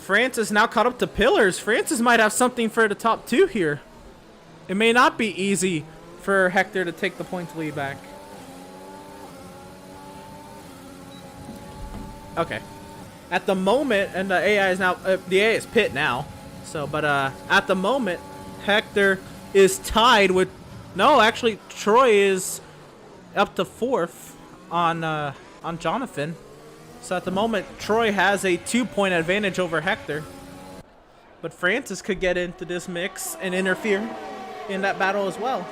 Francis now caught up to Pillars. Francis might have something for the top two here. It may not be easy for Hector to take the points lead back. Okay. At the moment, and the AI is now, the AI is pit now. So, but at the moment, Hector is tied with, no, actually, Troy is up to 4th on Jonathan. So at the moment, Troy has a 2-point advantage over Hector. But Francis could get into this mix and interfere in that battle as well.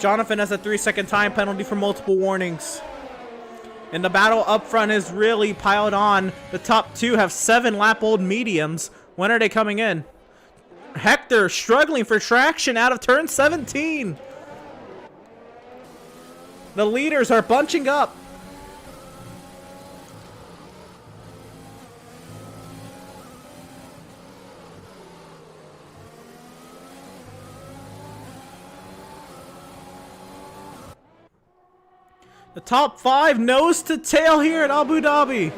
Jonathan has a 3-second time penalty for multiple warnings. And the battle up front is really piled on. The top 2 have 7-lap-old mediums. When are they coming in? Hector struggling for traction out of turn 17. The leaders are bunching up. The top 5 nose to tail here at Abu Dhabi.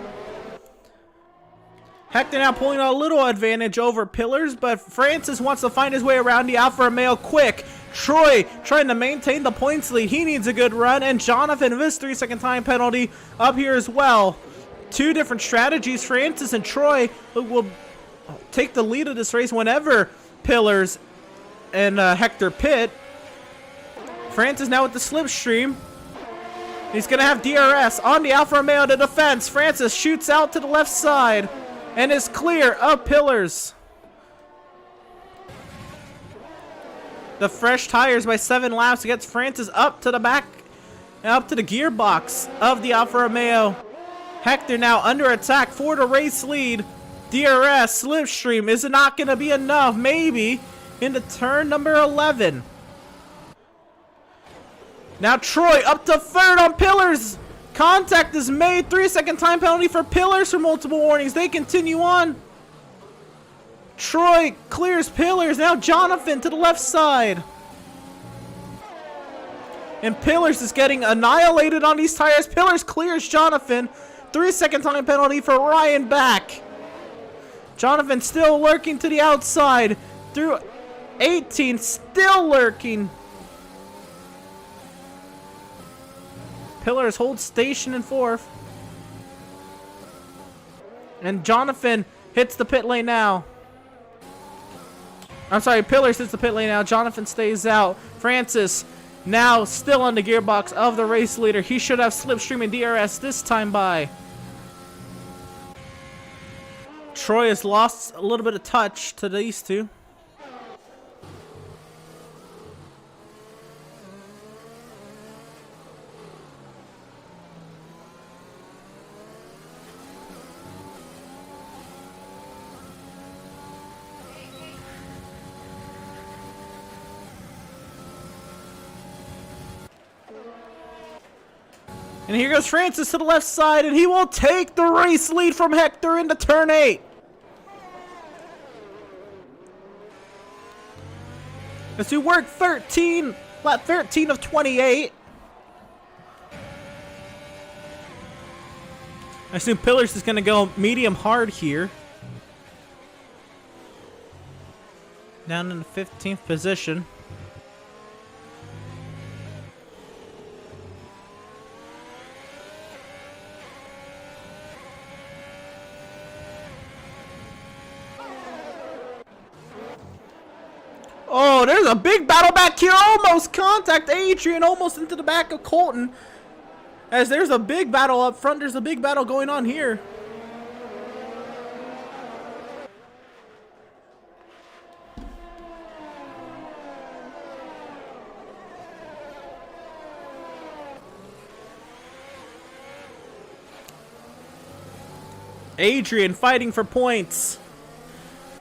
Hector now pulling a little advantage over Pillars, but Francis wants to find his way around the Alfa Romeo quick. Troy trying to maintain the points lead. He needs a good run, and Jonathan with his 3-second time penalty up here as well. 2 different strategies. Francis and Troy will take the lead of this race whenever Pillars and Hector pit. Francis now with the slipstream. He's going to have DRS on the Alfa Romeo to defense. Francis shoots out to the left side and is clear of Pillars. The fresh tires by 7 laps gets Francis up to the back, up to the gearbox of the Alfa Romeo. Hector now under attack for the race lead. DRS, slipstream is not going to be enough. Maybe into turn number 11. Now Troy up to 3rd on Pillars. Contact is made. 3-second time penalty for Pillars for multiple warnings. They continue on. Troy clears Pillars. Now Jonathan to the left side. And Pillars is getting annihilated on these tires. Pillars clears Jonathan. 3-second time penalty for Ryan back. Jonathan still lurking to the outside. Through 18, still lurking. Pillars holds station in 4th. And Jonathan hits the pit lane now. I'm sorry, Pillars hits the pit lane now. Jonathan stays out. Francis now still on the gearbox of the race leader. He should have slipstream and DRS this time by. Troy has lost a little bit of touch to these 2. And here goes Francis to the left side, and he will take the race lead from Hector into turn 8. As we work 13, lap 13 of 28. I assume Pillars is going to go medium hard here. Down in the 15th position. Oh, there's a big battle back here. Almost contact Adrian, almost into the back of Colton. As there's a big battle up front. There's a big battle going on here. Adrian fighting for points,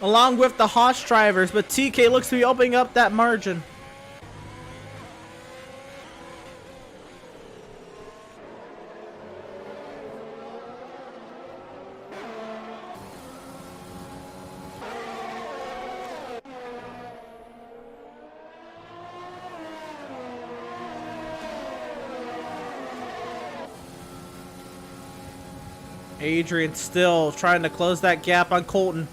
along with the Haas drivers, but TK looks to be opening up that margin. Adrian still trying to close that gap on Colton.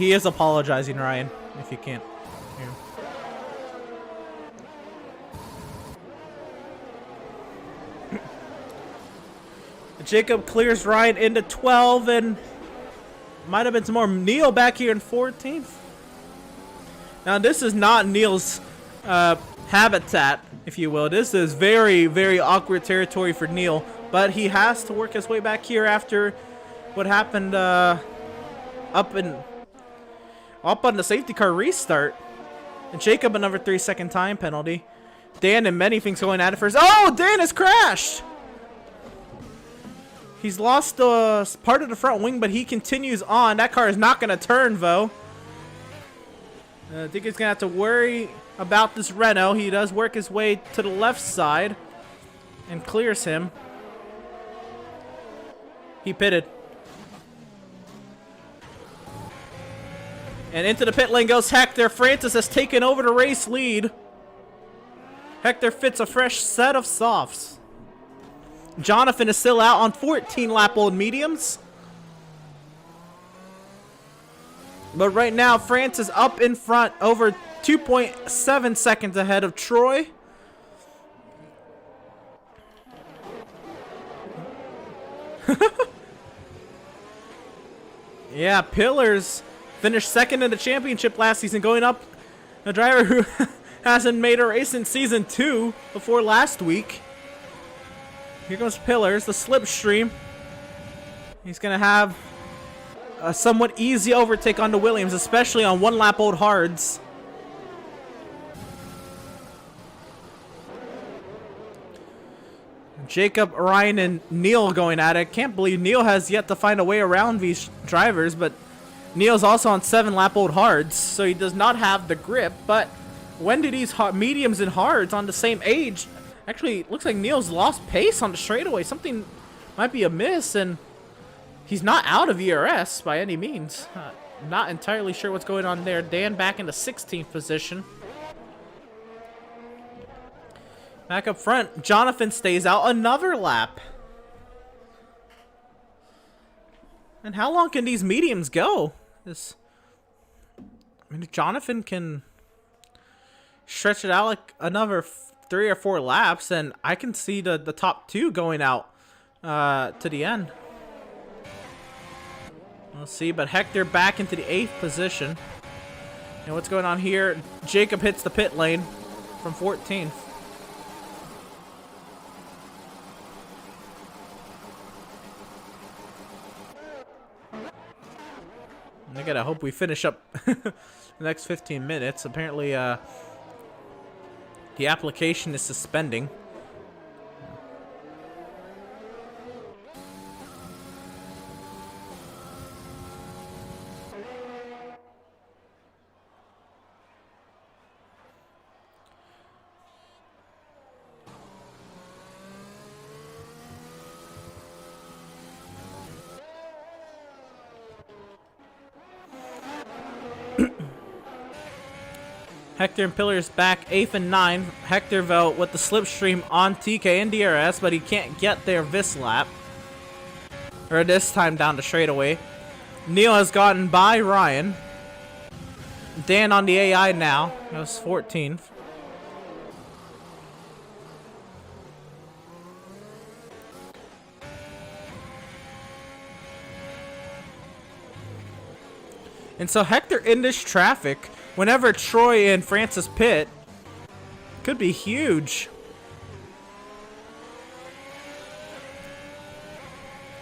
He is apologizing, Ryan, if you can't hear him. Jacob clears Ryan into 12, and might have been some more. Neil back here in 14th. Now, this is not Neil's habitat, if you will. This is very, very awkward territory for Neil, but he has to work his way back here after what happened up on the safety car restart. And Jacob, another 3-second time penalty. Dan and many things going at it first. Oh, Dan has crashed! He's lost part of the front wing, but he continues on. That car is not going to turn, though. I think he's going to have to worry about this Renault. He does work his way to the left side and clears him. He pitted. And into the pit lane goes Hector. Francis has taken over the race lead. Hector fits a fresh set of softs. Jonathan is still out on 14-lap-old mediums. But right now, France is up in front, over 2.7 seconds ahead of Troy. Yeah, Pillars finished second in the championship last season, going up a driver who hasn't made a race in Season 2 before last week. Here goes Pillars, the slipstream. He's going to have a somewhat easy overtake on the Williams, especially on one-lap-old hards. Jacob, Ryan, and Neil going at it. Can't believe Neil has yet to find a way around these drivers, but Neil's also on 7-lap-old hards, so he does not have the grip. But when do these mediums and hards on the same age? Actually, it looks like Neil's lost pace on the straightaway. Something might be amiss, and he's not out of ERS by any means. Not entirely sure what's going on there. Dan back in the 16th position. Back up front, Jonathan stays out another lap. And how long can these mediums go? If Jonathan can stretch it out like another 3 or 4 laps, and I can see the top 2 going out to the end. We'll see, but Hector back into the 8th position. And what's going on here? Jacob hits the pit lane from 14th. I gotta hope we finish up the next 15 minutes. Apparently, the application is suspending. Hector and Pillars back 8th and 9th. Hector, though, with the slipstream on TK and DRS, but he can't get there this lap. Or this time down the straightaway. Neil has gotten by Ryan. Dan on the AI now. That was 14th. And so Hector in this traffic, whenever Troy and Francis pit, could be huge.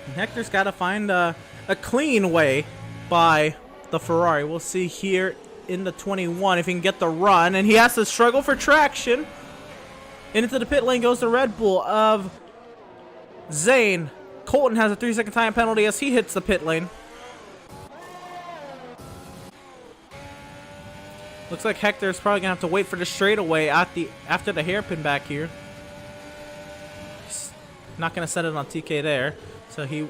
And Hector's got to find a clean way by the Ferrari. We'll see here in the 21 if he can get the run. And he has to struggle for traction. And into the pit lane goes the Red Bull of Zane. Colton has a 3-second time penalty as he hits the pit lane. Looks like Hector's probably gonna have to wait for the straightaway after the hairpin back here. He's not gonna set it on TK there, so he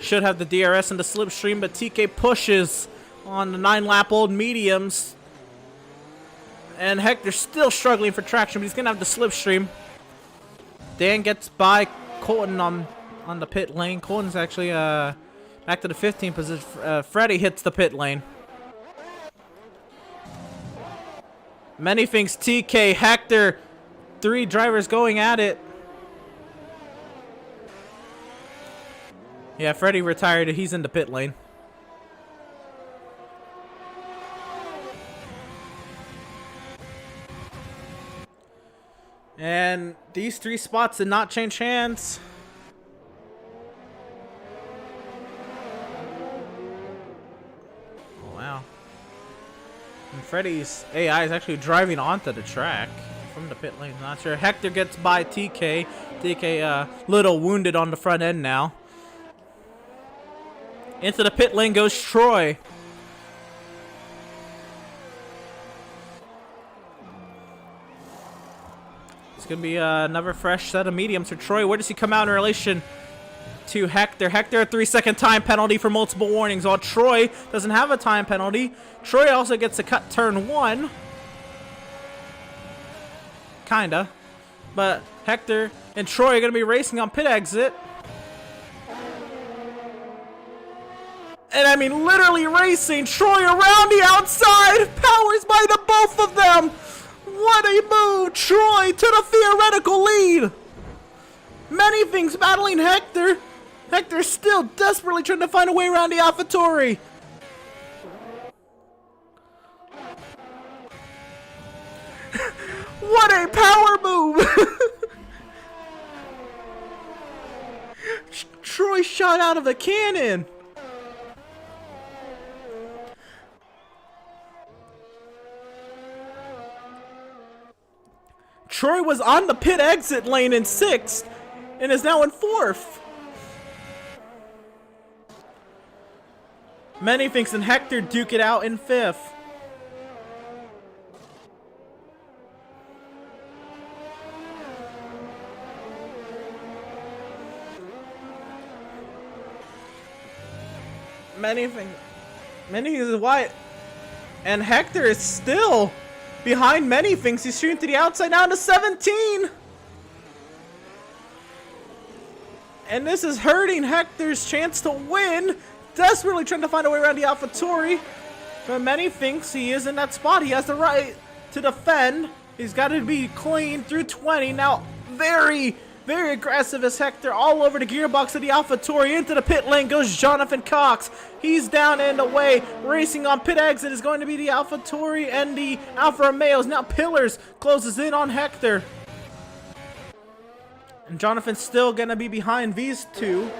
should have the DRS and the slipstream. But TK pushes on the 9-lap-old mediums, and Hector's still struggling for traction, but he's gonna have the slipstream. Dan gets by Colton on the pit lane. Colton's actually back to the 15th position. Freddie hits the pit lane. Many things, TK, Hector. 3 drivers going at it. Yeah, Freddie retired. He's in the pit lane. And these 3 spots did not change hands. Oh, wow. And Freddie's AI is actually driving onto the track from the pit lane. Not sure. Hector gets by TK. TK little wounded on the front end now. Into the pit lane goes Troy. It's going to be another fresh set of mediums for Troy. Where does he come out in relation to Hector? Hector, a 3-second time penalty for multiple warnings, while Troy doesn't have a time penalty. Troy also gets to cut turn 1. Kinda. But Hector and Troy are going to be racing on pit exit. And I mean literally racing. Troy around the outside. Powers by the both of them. What a move! Troy to the theoretical lead! Many things battling Hector. Hector still desperately trying to find a way around the AlphaTauri. What a power move! Troy shot out of a cannon. Troy was on the pit exit lane in 6th and is now in 4th. Many thinks and Hector duke it out in 5th. Many things is why, and Hector is still behind many things. He's shooting to the outside now to 17. And this is hurting Hector's chance to win. Desperately trying to find a way around the AlphaTauri. But many thinks he is in that spot. He has the right to defend. He's got to be clean through 20. Now very, very aggressive as Hector all over the gearbox of the AlphaTauri. Into the pit lane goes Jonathan Cox. He's down and away. Racing on pit exit is going to be the AlphaTauri and the Alfa Romeos. Now Pillars closes in on Hector. And Jonathan's still going to be behind these 3.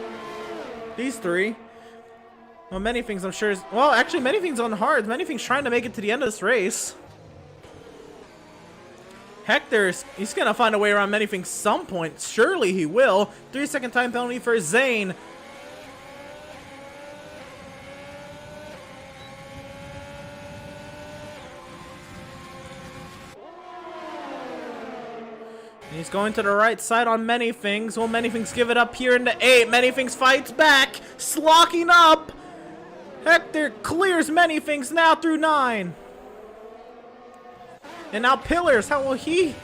Well, many things I'm sure is... Well, actually, many things on hard. Many things trying to make it to the end of this race. He's going to find a way around many things some point. Surely he will. 3-second time penalty for Zane. And he's going to the right side on Many Things. Will Many Things give it up here into 8? Many Things fights back. Slocking up. Hector clears Many Things now through 9. And now Pillars, how will he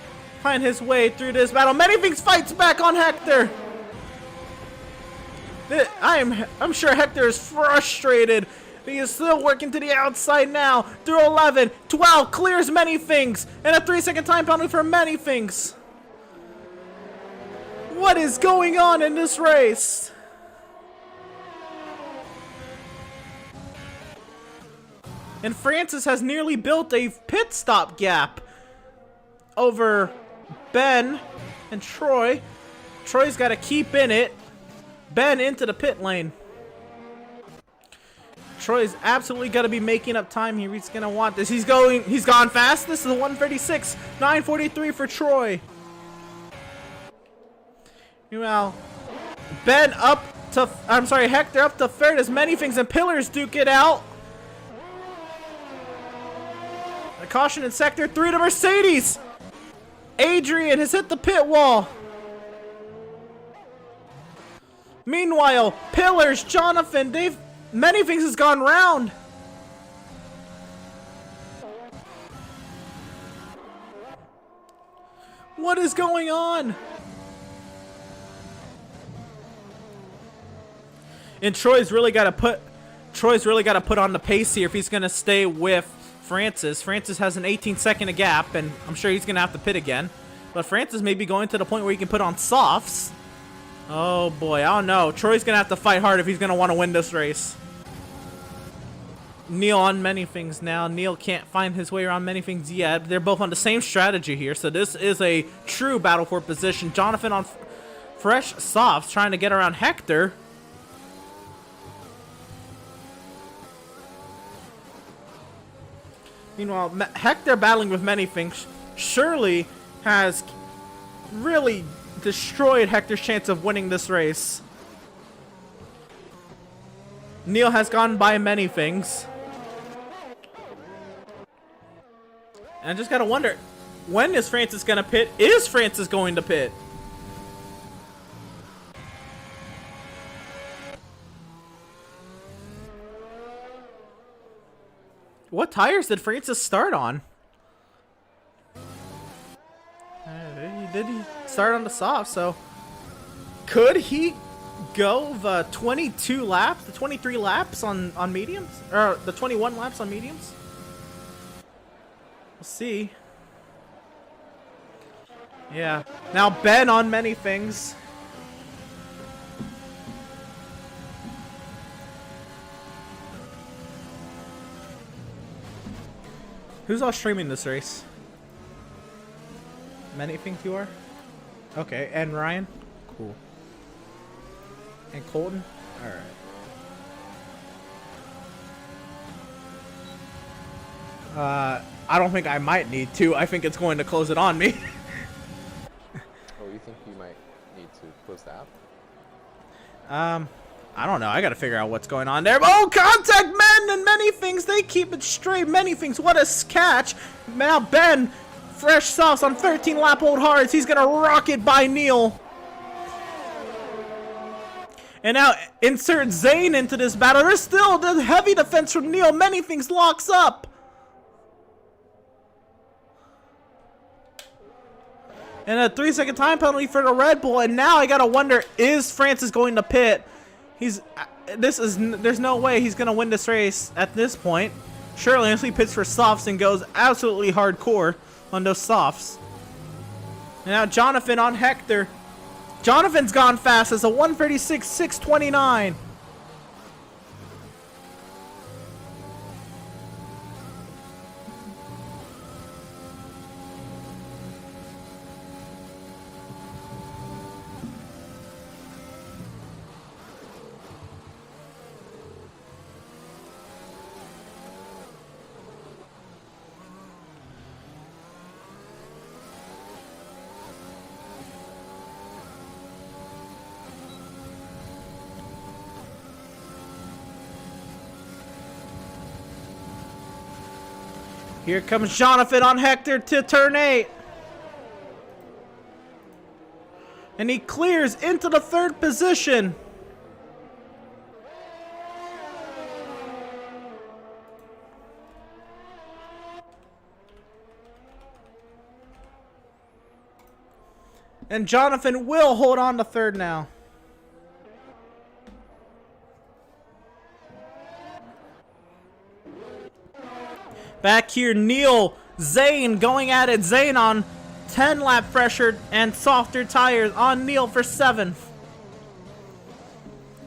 find his way through this battle? Many Things fights back on Hector. I'm sure Hector is frustrated. He is still working to the outside now. Through 11, 12, clears Many Things. And a 3-second time penalty for Many Things. What is going on in this race? And Francis has nearly built a pit stop gap over Ben and Troy. Troy's got to keep in it. Ben into the pit lane. Troy's absolutely got to be making up time here. He's going to want this. He's gone fast. This is a 136, 943 for Troy. Meanwhile, Hector up to third as Many Things and Pillars duke it out. A caution in sector 3 to Mercedes. Adrian has hit the pit wall. Meanwhile, Pillars, Jonathan, Many Things has gone round. What is going on? And Troy's really got to put on the pace here if he's going to stay with Francis. Francis has an 18-second gap, and I'm sure he's going to have to pit again. But Francis may be going to the point where he can put on softs. Oh, boy. I don't know. Troy's going to have to fight hard if he's going to want to win this race. Neil on many things now. Neil can't find his way around many things yet. They're both on the same strategy here, so this is a true battle for position. Jonathan on fresh softs trying to get around Hector. Meanwhile, Hector battling with many things. Shirley has really destroyed Hector's chance of winning this race. Neil has gone by many things. And I just gotta wonder, when is Francis gonna pit? Is Francis going to pit? What tires did Francis start on? Did he start on the soft? So could he go the 22 laps, the 23 laps on mediums, or the 21 laps on mediums? We'll see. Yeah. Now Ben on many things. Who's all streaming this race? Many things you are? Okay, and Ryan? Cool. And Colton? Alright. I don't think I might need to. I think it's going to close it on me. Oh, you think you might need to close the app? I don't know. I gotta figure out what's going on there. Oh, contact men and many things. They keep it straight. Many things. What a catch. Now Ben, fresh softs on 13 lap old hards. He's gonna rock it by Neil. And now insert Zane into this battle. There's still the heavy defense from Neil. Many things locks up. And a 3-second time penalty for the Red Bull. And now I gotta wonder, is Francis going to pit? There's no way he's gonna win this race at this point. Surely, unless he pits for softs and goes absolutely hardcore on those softs. And now Jonathan on Hector. Jonathan's gone fast as a 136.629. Here comes Jonathan on Hector to turn 8. And he clears into the 3rd position. And Jonathan will hold on to 3rd now. Back here, Neil, Zane going at it. Zane on 10 lap pressure and softer tires on Neil for 7th.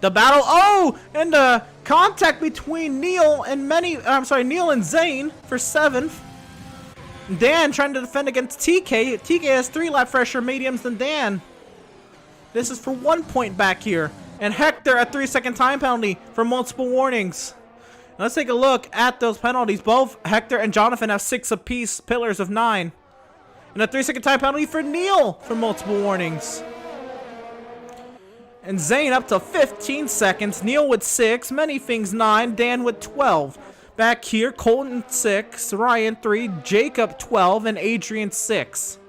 The battle, oh, and the contact between Neil and Neil and Zane for 7th. Dan trying to defend against TK. TK has 3 lap pressure mediums than Dan. This is for 1 point back here. And Hector a 3-second time penalty for multiple warnings. Let's take a look at those penalties. Both Hector and Jonathan have 6 apiece, pillars of 9. And a 3-second time penalty for Neil for multiple warnings. And Zane up to 15 seconds. Neil with 6, many things 9, Dan with 12. Back here, Colton 6, Ryan 3, Jacob 12, and Adrian 6.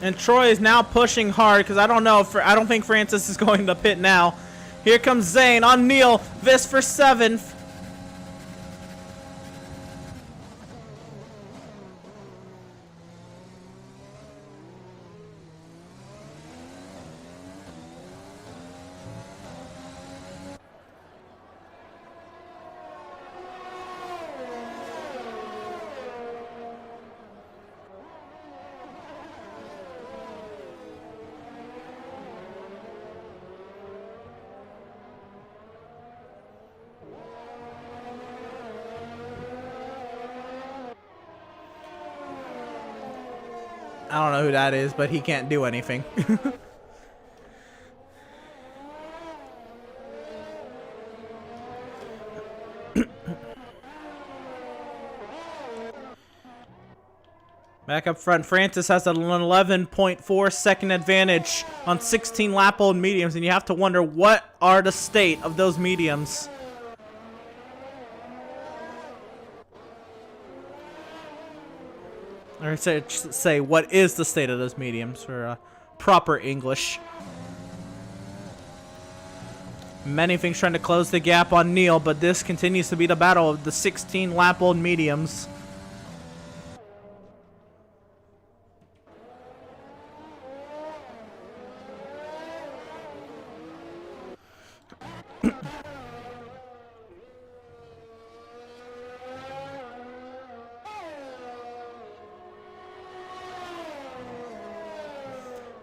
And Troy is now pushing hard because I don't think Francis is going to pit now. Here comes Zane on Neil. This for 7th. I don't know who that is, but he can't do anything. Back up front, Francis has an 11.4 second advantage on 16 lap-old mediums, and you have to wonder what are the state of those mediums. Or say what is the state of those mediums for proper English. Many things trying to close the gap on Neil, but this continues to be the battle of the 16 lap-old mediums.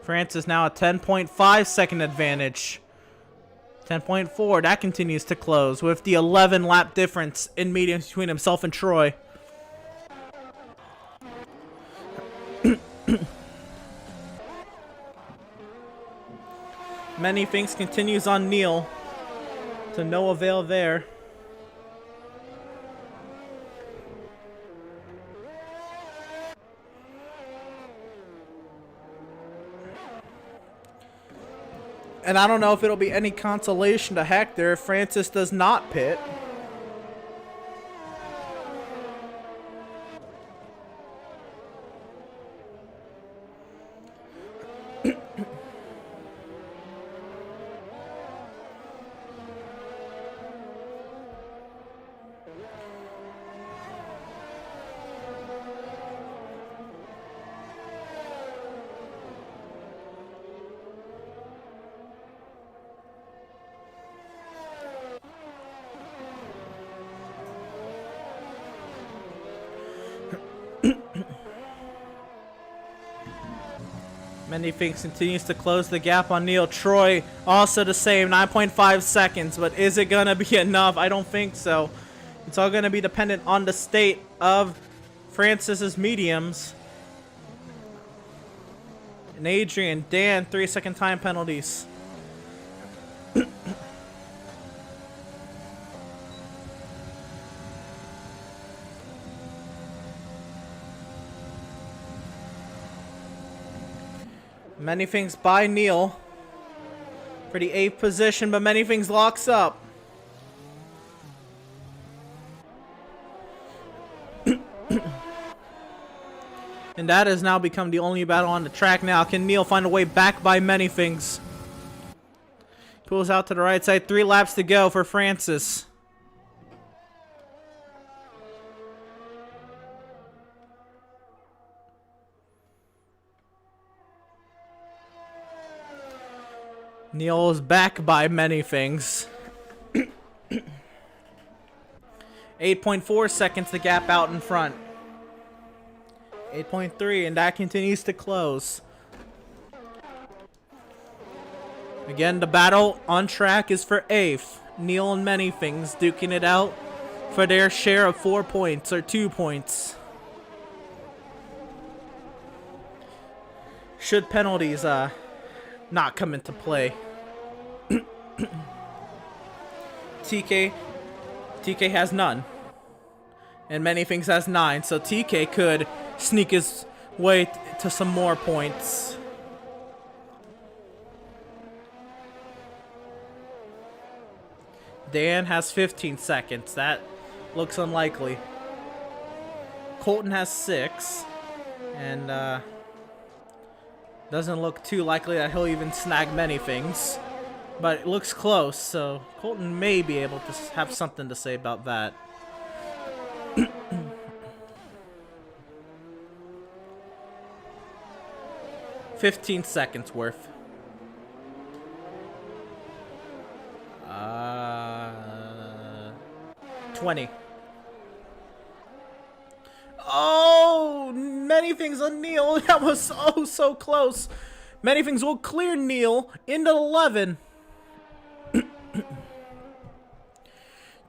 Francis now a 10.5 second advantage. 10.4, that continues to close with the 11 lap difference in mediums between himself and Troy. Many things continues on Neil, to no avail there. And I don't know if it'll be any consolation to Hector if Francis does not pit. Many things continues to close the gap on Neil. Troy also the same, 9.5 seconds, but is it gonna be enough? I don't think so. It's all gonna be dependent on the state of Francis's mediums. And Adrian, Dan, 3-second time penalties. Many things by Neil for the 8th position, but many things locks up. And that has now become the only battle on the track now. Can Neil find a way back by many things? Pulls out to the right side. 3 laps to go for Francis. Neil is back by many things. 8.4 seconds the gap out in front. 8.3, and that continues to close. Again, the battle on track is for 8th. Neil and many things duking it out for their share of 4 points or 2 points. Should penalties not come into play. TK has none. And many things has 9, so TK could sneak his way to some more points. Dan has 15 seconds. That looks unlikely. Colton has 6. And Doesn't look too likely that he'll even snag many things. But it looks close, so Colton may be able to have something to say about that. 15 seconds worth. 20. Oh, many things on Neil. That was so close. Many things will clear Neil into 11.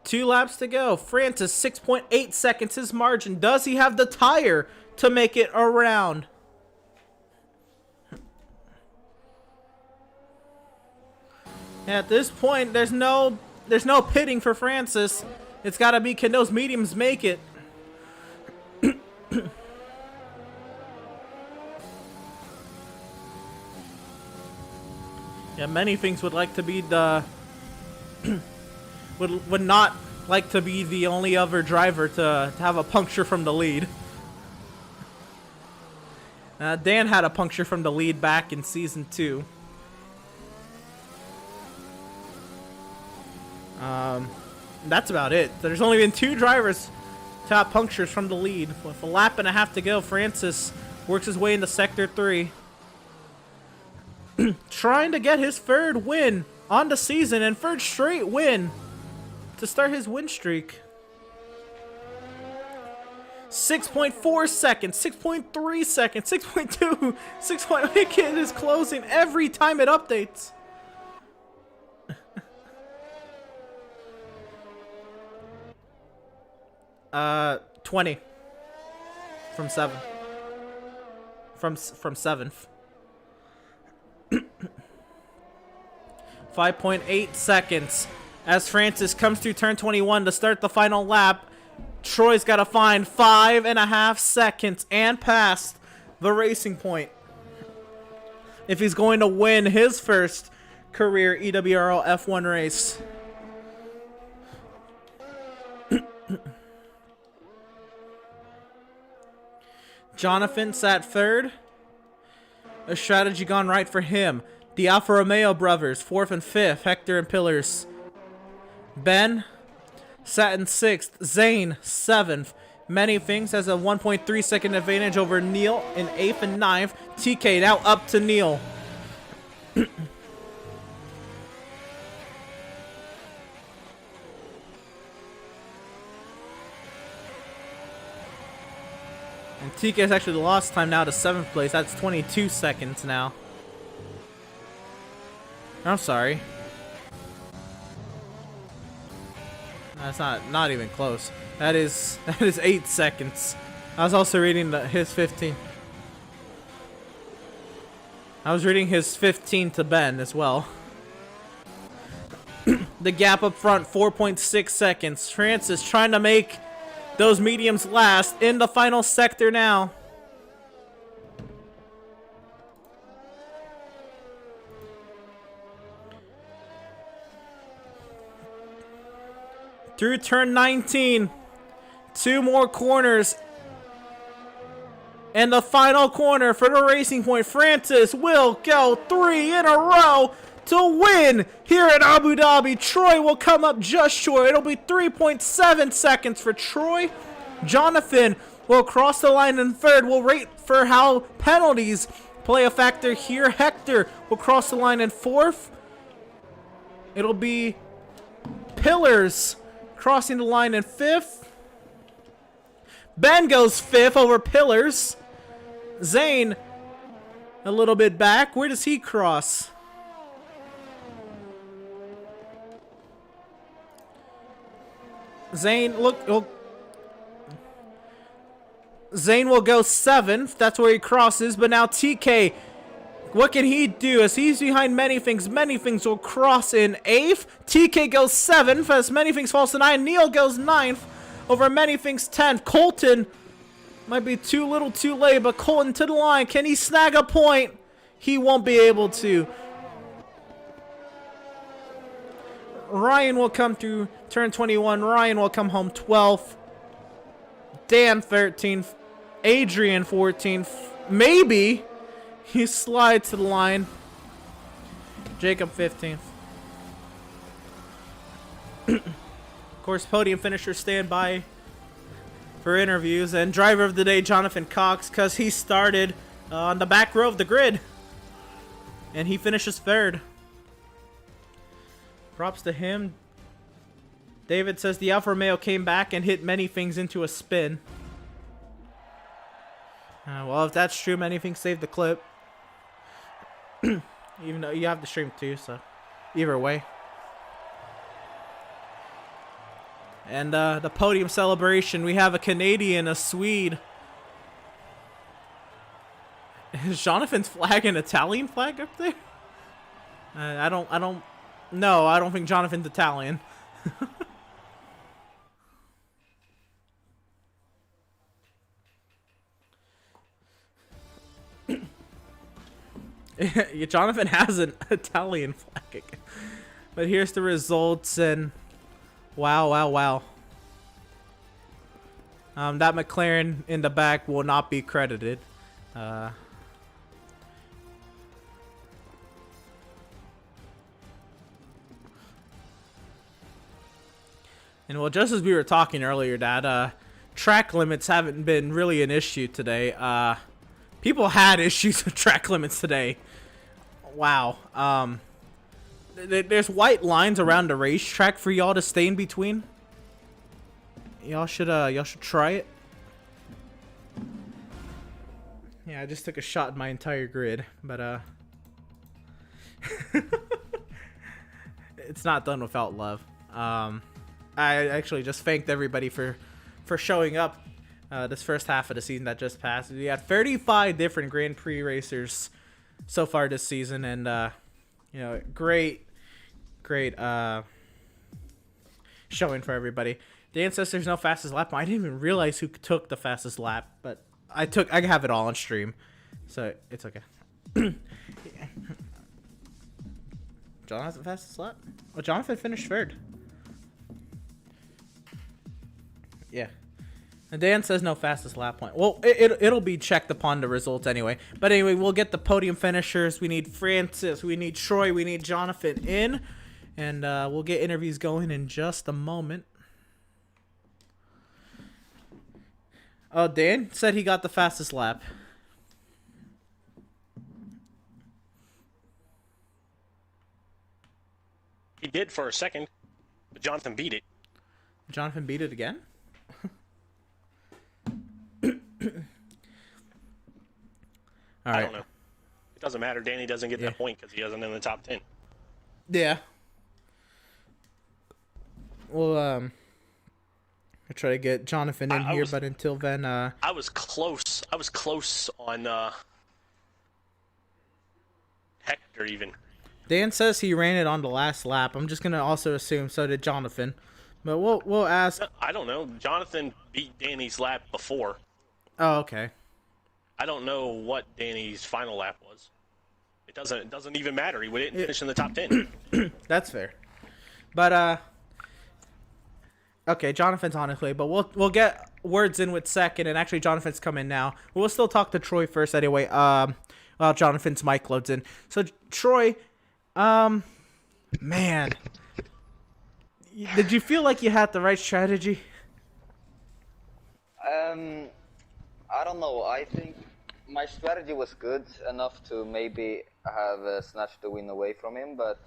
2 laps to go. Francis, 6.8 seconds his margin. Does he have the tire to make it around? At this point, there's no pitting for Francis. It's got to be, can those mediums make it? Yeah, many things would like to be the would not like to be the only other driver to have a puncture from the lead. Dan had a puncture from the lead back in season 2. That's about it. There's only been 2 drivers to have punctures from the lead. With a lap and a half to go, Francis works his way into Sector 3. Trying to get his 3rd win on the season and 3rd straight win to start his win streak. 6.4 seconds, 6.3 seconds, 6.2, 6.8. It is closing every time it updates. 20 from 7. From 7th. 5.8 seconds as Francis comes through turn 21 to start the final lap. Troy's got to find 5.5 seconds and past the racing point if he's going to win his first career EWRL F1 race. Jonathan sat 3rd. A strategy gone right for him. The Alfa Romeo brothers, 4th and 5th. Hector and Pillars. Ben sat in 6th. Zane, 7th. Many things has a 1.3 second advantage over Neil in 8th and 9th. TK now up to Neil. And TK has actually lost time now to 7th place. That's 22 seconds now. I'm sorry. That's not even close. That is 8 seconds. I was also reading his 15. I was reading his 15 to Ben as well. The gap up front, 4.6 seconds. Francis trying to make those mediums last in the final sector now. Through turn 19. 2 more corners. And the final corner for the racing point. Francis will go 3 in a row to win here at Abu Dhabi. Troy will come up just short. It'll be 3.7 seconds for Troy. Jonathan will cross the line in 3rd. We'll rate for how penalties play a factor here. Hector will cross the line in 4th. It'll be Pillars crossing the line in 5th. Ben goes 5th over Pillars. Zane a little bit back. Where does he cross? Zane, Zane will go 7th. That's where he crosses. But now TK, what can he do? As he's behind Many Things will cross in 8th. TK goes 7th as Many Things falls to 9. Neil goes 9th over Many Things 10th. Colton might be too little too late, but Colton to the line. Can he snag a point? He won't be able to. Ryan will come through turn 21. Ryan will come home 12th. Dan 13th. Adrian 14th. Maybe He slides to the line. Jacob 15th. Of course, podium finishers stand by for interviews. And driver of the day, Jonathan Cox, because he started on the back row of the grid. And he finishes third. Props to him. David says the Alfa Romeo came back and hit many things into a spin. Well, if that's true, many things saved the clip. Even though you have the stream too, so either way. And the podium celebration, we have a Canadian, a Swede. Is Jonathan's flag an Italian flag up there? I don't think Jonathan's Italian. Yeah, Jonathan has an Italian flag. But here's the results, and wow. That McLaren in the back will not be credited. And well, just as we were talking earlier, Dad, track limits haven't been really an issue today. People had issues with track limits today. Wow. There's white lines around the racetrack for y'all to stay in between. Y'all should try it. Yeah, I just took a shot at my entire grid, but it's not done without love. I actually just thanked everybody for showing up this first half of the season that just passed. We had 35 different Grand Prix racers so far this season, and you know, great showing for everybody. Dan says there's no fastest lap. I didn't even realize who took the fastest lap, but I have it all on stream, so it's okay. John has the fastest lap? Well, Jonathan finished third. Yeah. And Dan says no fastest lap point. Well, it'll be checked upon the results anyway. But anyway, we'll get the podium finishers. We need Francis, we need Troy, we need Jonathan in. And we'll get interviews going in just a moment. Oh, Dan said he got the fastest lap. He did for a second, but Jonathan beat it. Jonathan beat it again? All right. I don't know. It doesn't matter. Danny doesn't get that point because he isn't in the top 10. Yeah. Well, I'll try to get Jonathan in here, but until then, I was close. I was close on Hector even. Dan says he ran it on the last lap. I'm just gonna also assume so did Jonathan, but we'll ask. I don't know. Jonathan beat Danny's lap before. Oh, okay. I don't know what Danny's final lap was. It doesn't even matter. He didn't finish in the top 10. That's fair. But okay, Jonathan's on his way, but we'll get words in with second, and actually Jonathan's coming now. We'll still talk to Troy first anyway. While Jonathan's mic loads in. So Troy, man, did you feel like you had the right strategy? I don't know. I think my strategy was good enough to maybe have snatched the win away from him, but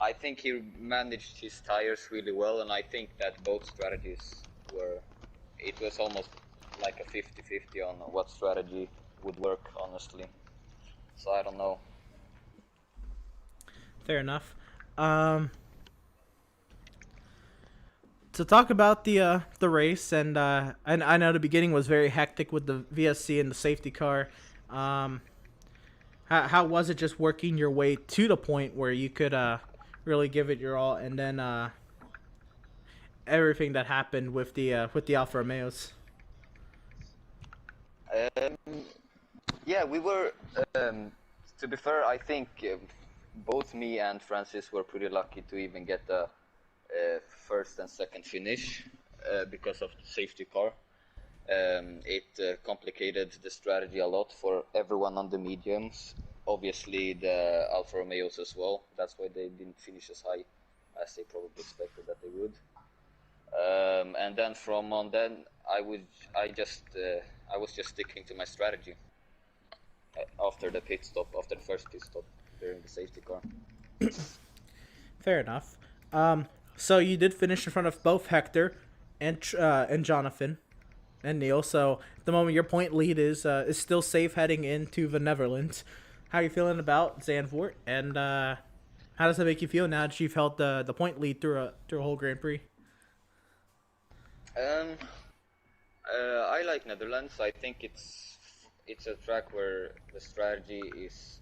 I think he managed his tires really well, and I think that both strategies it was almost like a 50-50 on what strategy would work, honestly. So I don't know. Fair enough. To talk about the race, and I know the beginning was very hectic with the VSC and the safety car. How was it just working your way to the point where you could really give it your all, and then everything that happened with the Alfa Romeos? Yeah, we were. To be fair, I think both me and Francis were pretty lucky to even get the first and second finish because of the safety car. It complicated the strategy a lot for everyone on the mediums. Obviously, the Alfa Romeos as well. That's why they didn't finish as high as they probably expected that they would. And then from on then, I was just sticking to my strategy after the first pit stop during the safety car. Fair enough. So you did finish in front of both Hector and Jonathan and Neil. So at the moment, your point lead is still safe heading into the Netherlands. How are you feeling about Zandvoort, and how does it make you feel now that you've held the point lead through a whole Grand Prix? I like Netherlands. I think it's a track where the strategy is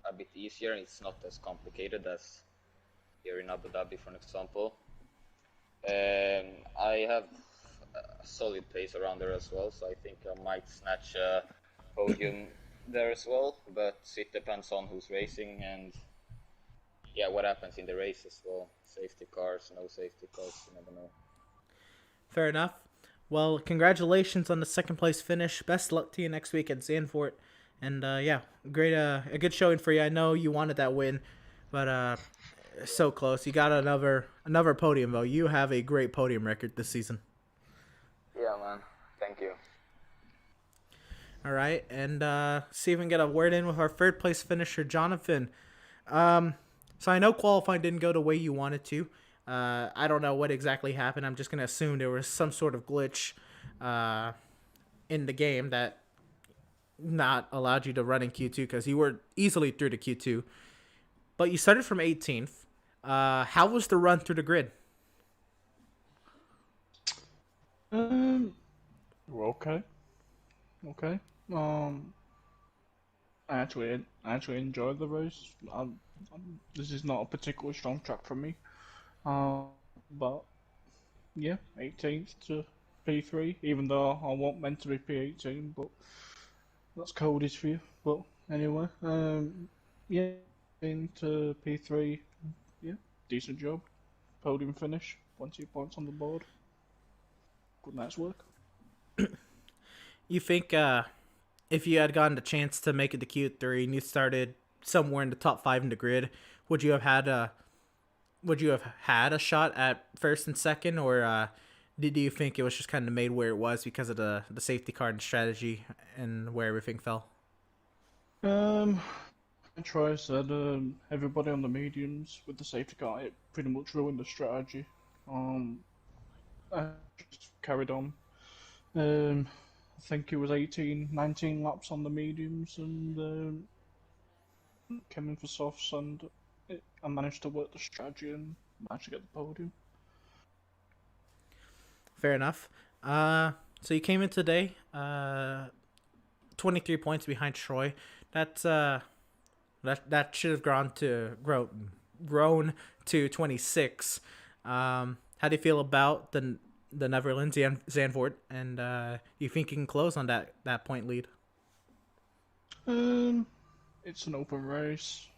a bit easier and it's not as complicated as here in Abu Dhabi, for example. I have a solid pace around there as well, so I think I might snatch a podium there as well, but it depends on who's racing and yeah, what happens in the race as well. Safety cars, no safety cars, you never know. Fair enough. Well, congratulations on the second place finish. Best luck to you next week at Zandvoort. And yeah, great, a good showing for you. I know you wanted that win, but so close. You got another podium though. You have a great podium record this season. Yeah, man. Thank you. All right, and see if we can get a word in with our third place finisher, Jonathan. So I know qualifying didn't go the way you wanted to. I don't know what exactly happened. I'm just gonna assume there was some sort of glitch in the game that not allowed you to run in Q2 because you were easily through to Q2. But you started from 18th. How was the run through the grid? Well, okay. I actually enjoyed the race. This is not a particularly strong track for me. But yeah, 18th to P3, even though I wasn't meant to be P18, but that's coded for you. But anyway, yeah, into P3, yeah, decent job. Podium finish, 20 points on the board. Good night's work. You think if you had gotten the chance to make it to Q3 and you started somewhere in the top 5 in the grid, would you have had a shot at first and second, or did you think it was just kind of made where it was because of the safety car and strategy and where everything fell? Troy said everybody on the mediums with the safety car, it pretty much ruined the strategy. I just carried on. I think it was 19 laps on the mediums and came in for softs, and I managed to work the strategy and managed to get the podium. Fair enough. So you came in today, 23 points behind Troy. That's that should have grown to 26. How do you feel about the Netherlands, Zandvoort, and you think you can close on that point lead? It's an open race.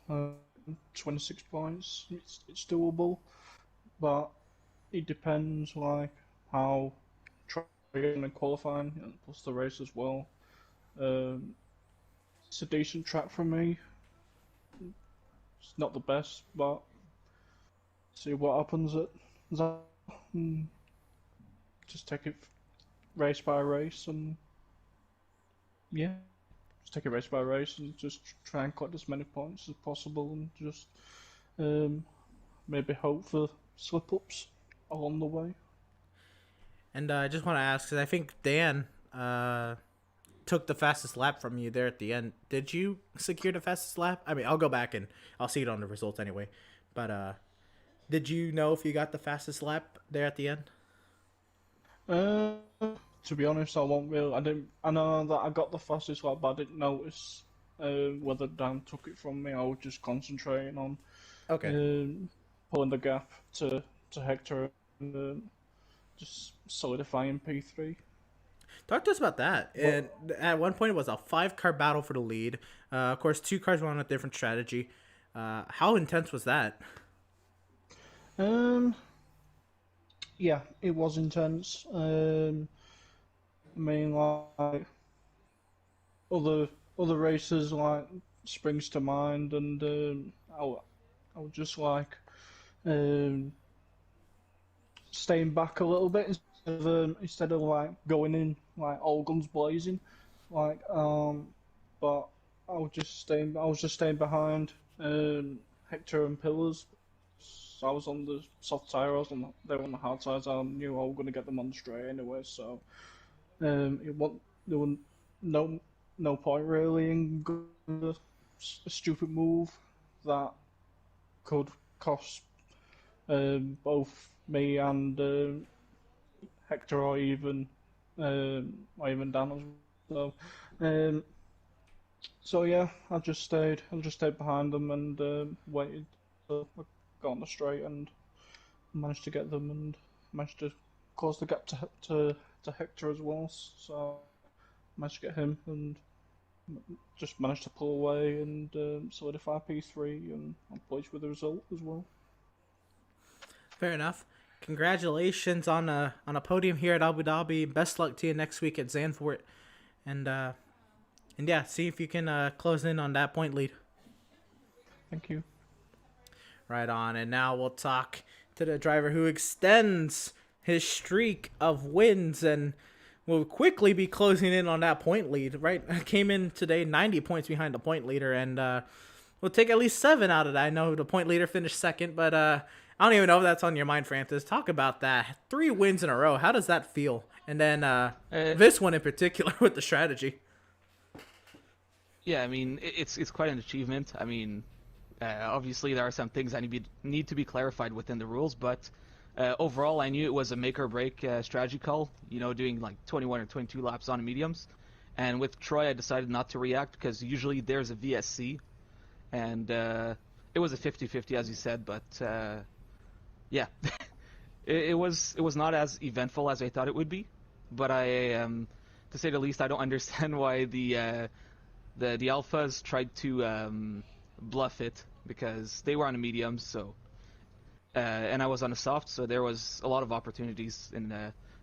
26 points. It's doable, but it depends like how trying and qualifying and plus the race as well. It's a decent track for me. It's not the best, but see what happens at that. Just take it race by race, and yeah, just take it race by race, and just try and collect as many points as possible, and just maybe hope for slip-ups along the way. And I just want to ask, because I think Dan took the fastest lap from you there at the end. Did you secure the fastest lap? I mean, I'll go back and I'll see it on the results anyway. But did you know if you got the fastest lap there at the end? To be honest, I won't really. I know that I got the fastest lap, but I didn't notice whether Dan took it from me. I was just concentrating on pulling the gap to Hector and just solidifying P3. Talk to us about that. And at one point, it was a 5-car battle for the lead. Of course, 2 cars went on a different strategy. How intense was that? Yeah, it was intense. I mean, like other races like springs to mind, and I would just like um, staying back a little bit instead of like going in like all guns blazing, like but I was just staying behind Hector and Pillars. So I was on the soft tire, they were on the hard tires. I knew I was going to get them on the straight anyway, so there was no point really in going a stupid move that could cost both me and Hector or even Dan as well. Um, so yeah, I just stayed behind them and waited till I got on the straight and managed to get them and managed to close the gap to Hector as well. So managed to get him and just managed to pull away and solidify P3, and I'm pleased with the result as well. Fair enough. Congratulations on a podium here at Abu Dhabi. Best luck to you next week at Zandvoort, and yeah, see if you can close in on that point lead. Thank you. Right on, and now we'll talk to the driver who extends his streak of wins and will quickly be closing in on that point lead. Right, came in today 90 points behind the point leader, and we'll take at least 7 out of that. I know the point leader finished second, but I don't even know if that's on your mind, Francis. Talk about that. 3 wins in a row. How does that feel? And then this one in particular with the strategy. Yeah, I mean, it's quite an achievement. I mean, obviously there are some things that need to be clarified within the rules, but overall I knew it was a make or break strategy call, you know, doing like 21 or 22 laps on mediums. And with Troy I decided not to react because usually there's a VSC, and it was a 50-50 as you said, but yeah, it was not as eventful as I thought it would be. But to say the least, I don't understand why the alphas tried to bluff it, because they were on a medium, so and I was on a soft, so there was a lot of opportunities in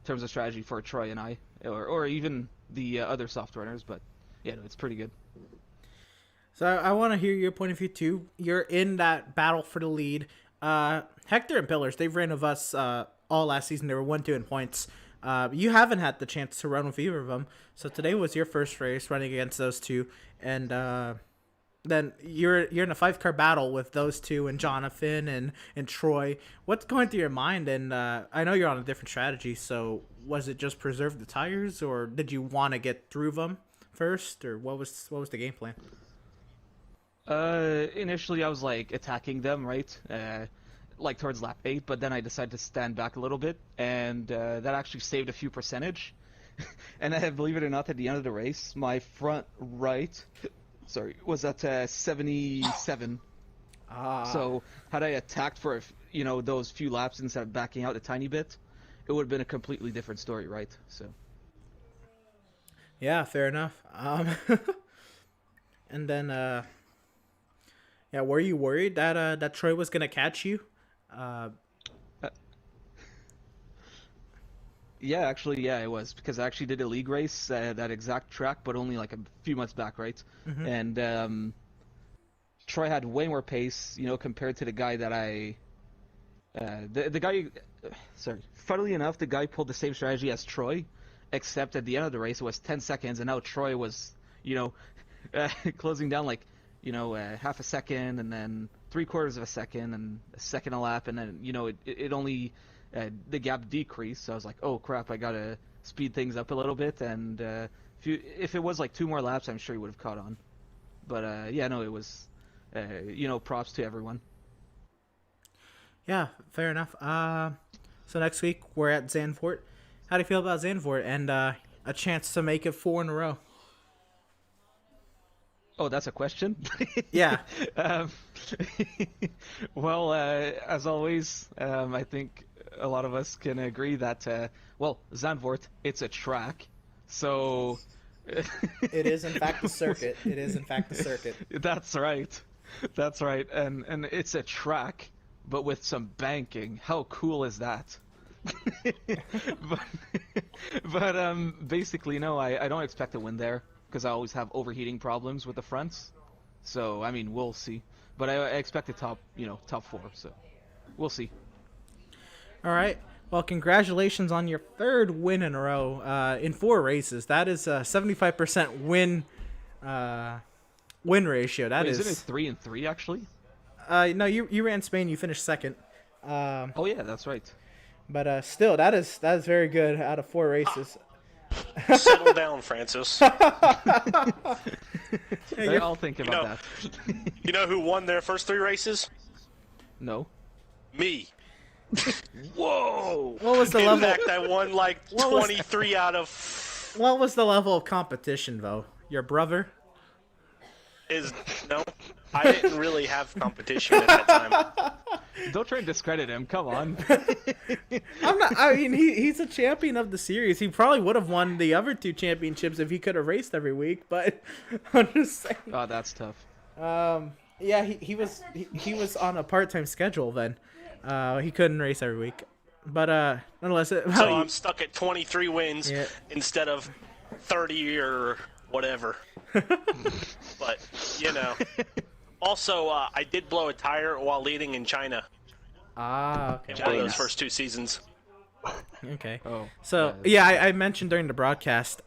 terms of strategy for Troy and I, or even the other soft runners. But yeah, no, it's pretty good. So I want to hear your point of view too. You're in that battle for the lead. Hector and Pillars, they've ran with us all last season. They were 1-2 in points. You haven't had the chance to run with either of them. So today was your first race running against those two, and then you're in a 5-car battle with those two and Jonathan and Troy. What's going through your mind? And I know you're on a different strategy. So was it just preserve the tires, or did you want to get through them first, or what was the game plan? Initially I was like attacking them, right? Like towards lap 8, but then I decided to stand back a little bit, and that actually saved a few percentage. And believe it or not, at the end of the race, my front right, was at 77. So had I attacked for those few laps instead of backing out a tiny bit, it would have been a completely different story, right? So. Yeah, fair enough. And then yeah, were you worried that Troy was gonna catch you? Yeah, actually, yeah, it was, because I actually did a league race that exact track, but only like a few months back, right? Mm-hmm. And Troy had way more pace, compared to the guy that the guy. Sorry, funnily enough, the guy pulled the same strategy as Troy, except at the end of the race it was 10 seconds, and now Troy was, closing down like, half a second, and then 3/4 of a second, and a second a lap, and then it only. The gap decreased, so I was like, oh crap, I gotta speed things up a little bit, and if it was like 2 more laps, I'm sure he would have caught on. But yeah, no, it was props to everyone. Yeah, fair enough. So next week we're at Zandvoort. How do you feel about Zandvoort and a chance to make it 4 in a row? Oh, that's a question? Yeah. Well, as always, I think a lot of us can agree that, Zandvoort, it's a track, so... It is, in fact, the circuit. It is, in fact, the circuit. That's right. And it's a track, but with some banking. How cool is that? Basically, no, I don't expect to win there because I always have overheating problems with the fronts. So I mean, we'll see. But I expect a top 4. So we'll see. All right. Well, congratulations on your 3rd win in a row in 4 races. That is a 75% win ratio. That Wait, is. Isn't it 3 and 3 actually? No, you ran Spain. You finished 2nd. Oh yeah, that's right. But still, that is very good out of 4 races. Settle down, Francis. I'll think about that. You know who won their first 3 races? No. Me. Whoa! What was the In level? fact, I won like 23 out of. What was the level of competition, though? Your brother? No, I didn't really have competition at that time. Don't try to discredit him. Come on. I'm not. I mean, he's a champion of the series. He probably would have won the other 2 championships if he could have raced every week. But I'm just saying. Oh, that's tough. Yeah, he was on a part-time schedule then. He couldn't race every week. But nonetheless, So I'm stuck at 23 wins instead of 30 or whatever. But also I did blow a tire while leading in China. Okay. In one of those first 2 seasons. Okay. Oh. So yeah, I mentioned during the broadcast.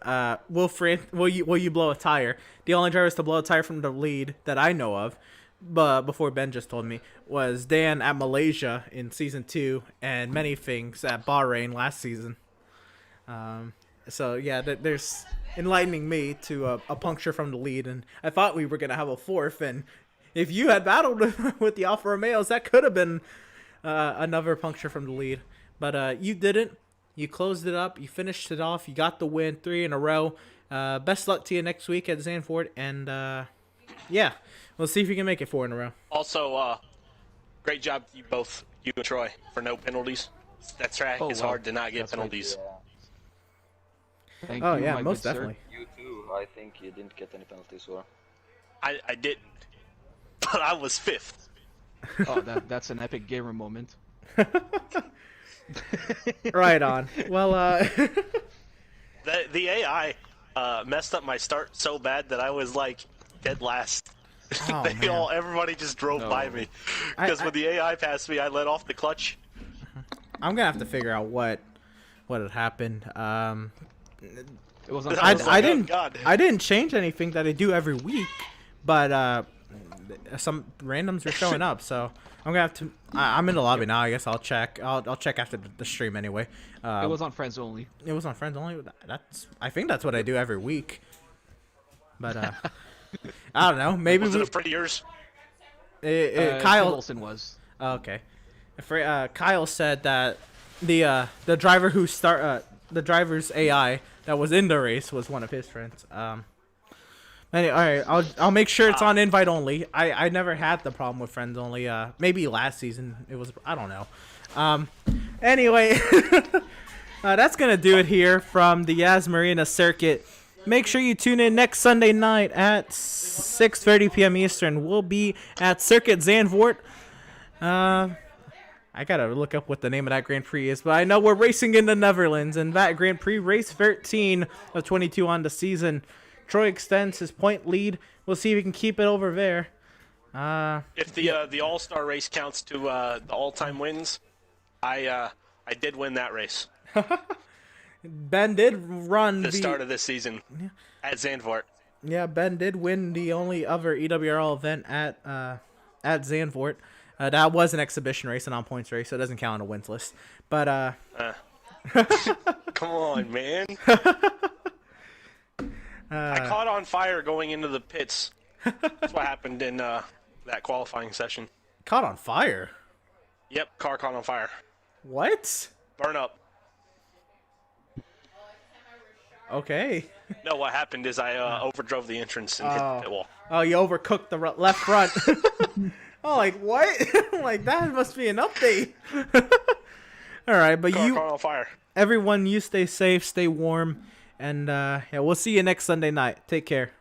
Will you blow a tire? The only drivers to blow a tire from the lead that I know of, but before Ben just told me, was Dan at Malaysia in season 2 and many things at Bahrain last season. So yeah, there's enlightening me to a puncture from the lead, and I thought we were gonna have a 4th, and if you had battled with the Alfa Romeos, that could have been another puncture from the lead. But you didn't. You closed it up. You finished it off. You got the win, 3 in a row. Best luck to you next week at Zandvoort. And, yeah, we'll see if you can make it 4 in a row. Also, great job, you and Troy, for no penalties. That track is hard to not get penalties. Thank Oh, you, yeah, my most good sir. definitely. You too. I think you didn't get any penalties, or? I didn't, but I was 5th. Oh, that's an epic gamer moment. Right on. Well, The AI messed up my start so bad that I was like dead last. Oh, man. Everybody just drove by me because when the AI passed me, I let off the clutch. I'm gonna have to figure out what had happened. It was on I didn't change anything that I do every week, but some randoms are showing up, so I'm gonna have to. I'm in the lobby now. I guess I'll check. I'll check after the stream anyway. It was on friends only. It was on friends only. I think that's what I do every week. But I don't know. Maybe Was it a friend of yours? Kyle Wilson was. Okay. Kyle said that the driver who the driver's AI that was in the race was one of his friends. Anyway, all right, I'll make sure it's on invite only. I never had the problem with friends only. Maybe last season it was. I don't know. Anyway, that's gonna do it here from the Yas Marina circuit. Make sure you tune in next Sunday night at 6:30 p.m. Eastern. We'll be at Circuit Zandvoort. I gotta look up what the name of that Grand Prix is, but I know we're racing in the Netherlands, and that Grand Prix, race 13 of 22 on the season. Troy extends his point lead. We'll see if he can keep it over there. If the All-Star race counts to the all-time wins, I did win that race. Ben did run the start of this season at Zandvoort. Yeah, Ben did win the only other EWRL event at Zandvoort. That was an exhibition race, an on-points race, so it doesn't count on a wins list. But Come on, man. I caught on fire going into the pits. That's what happened in that qualifying session. Caught on fire? Yep, car caught on fire. What? Burn up. Okay. No, what happened is I overdrove the entrance and hit the pit wall. Oh, you overcooked the left front. Oh, like, what? Like, that must be an update. All right, but Car caught on fire. Everyone, you stay safe, stay warm, and yeah, we'll see you next Sunday night. Take care.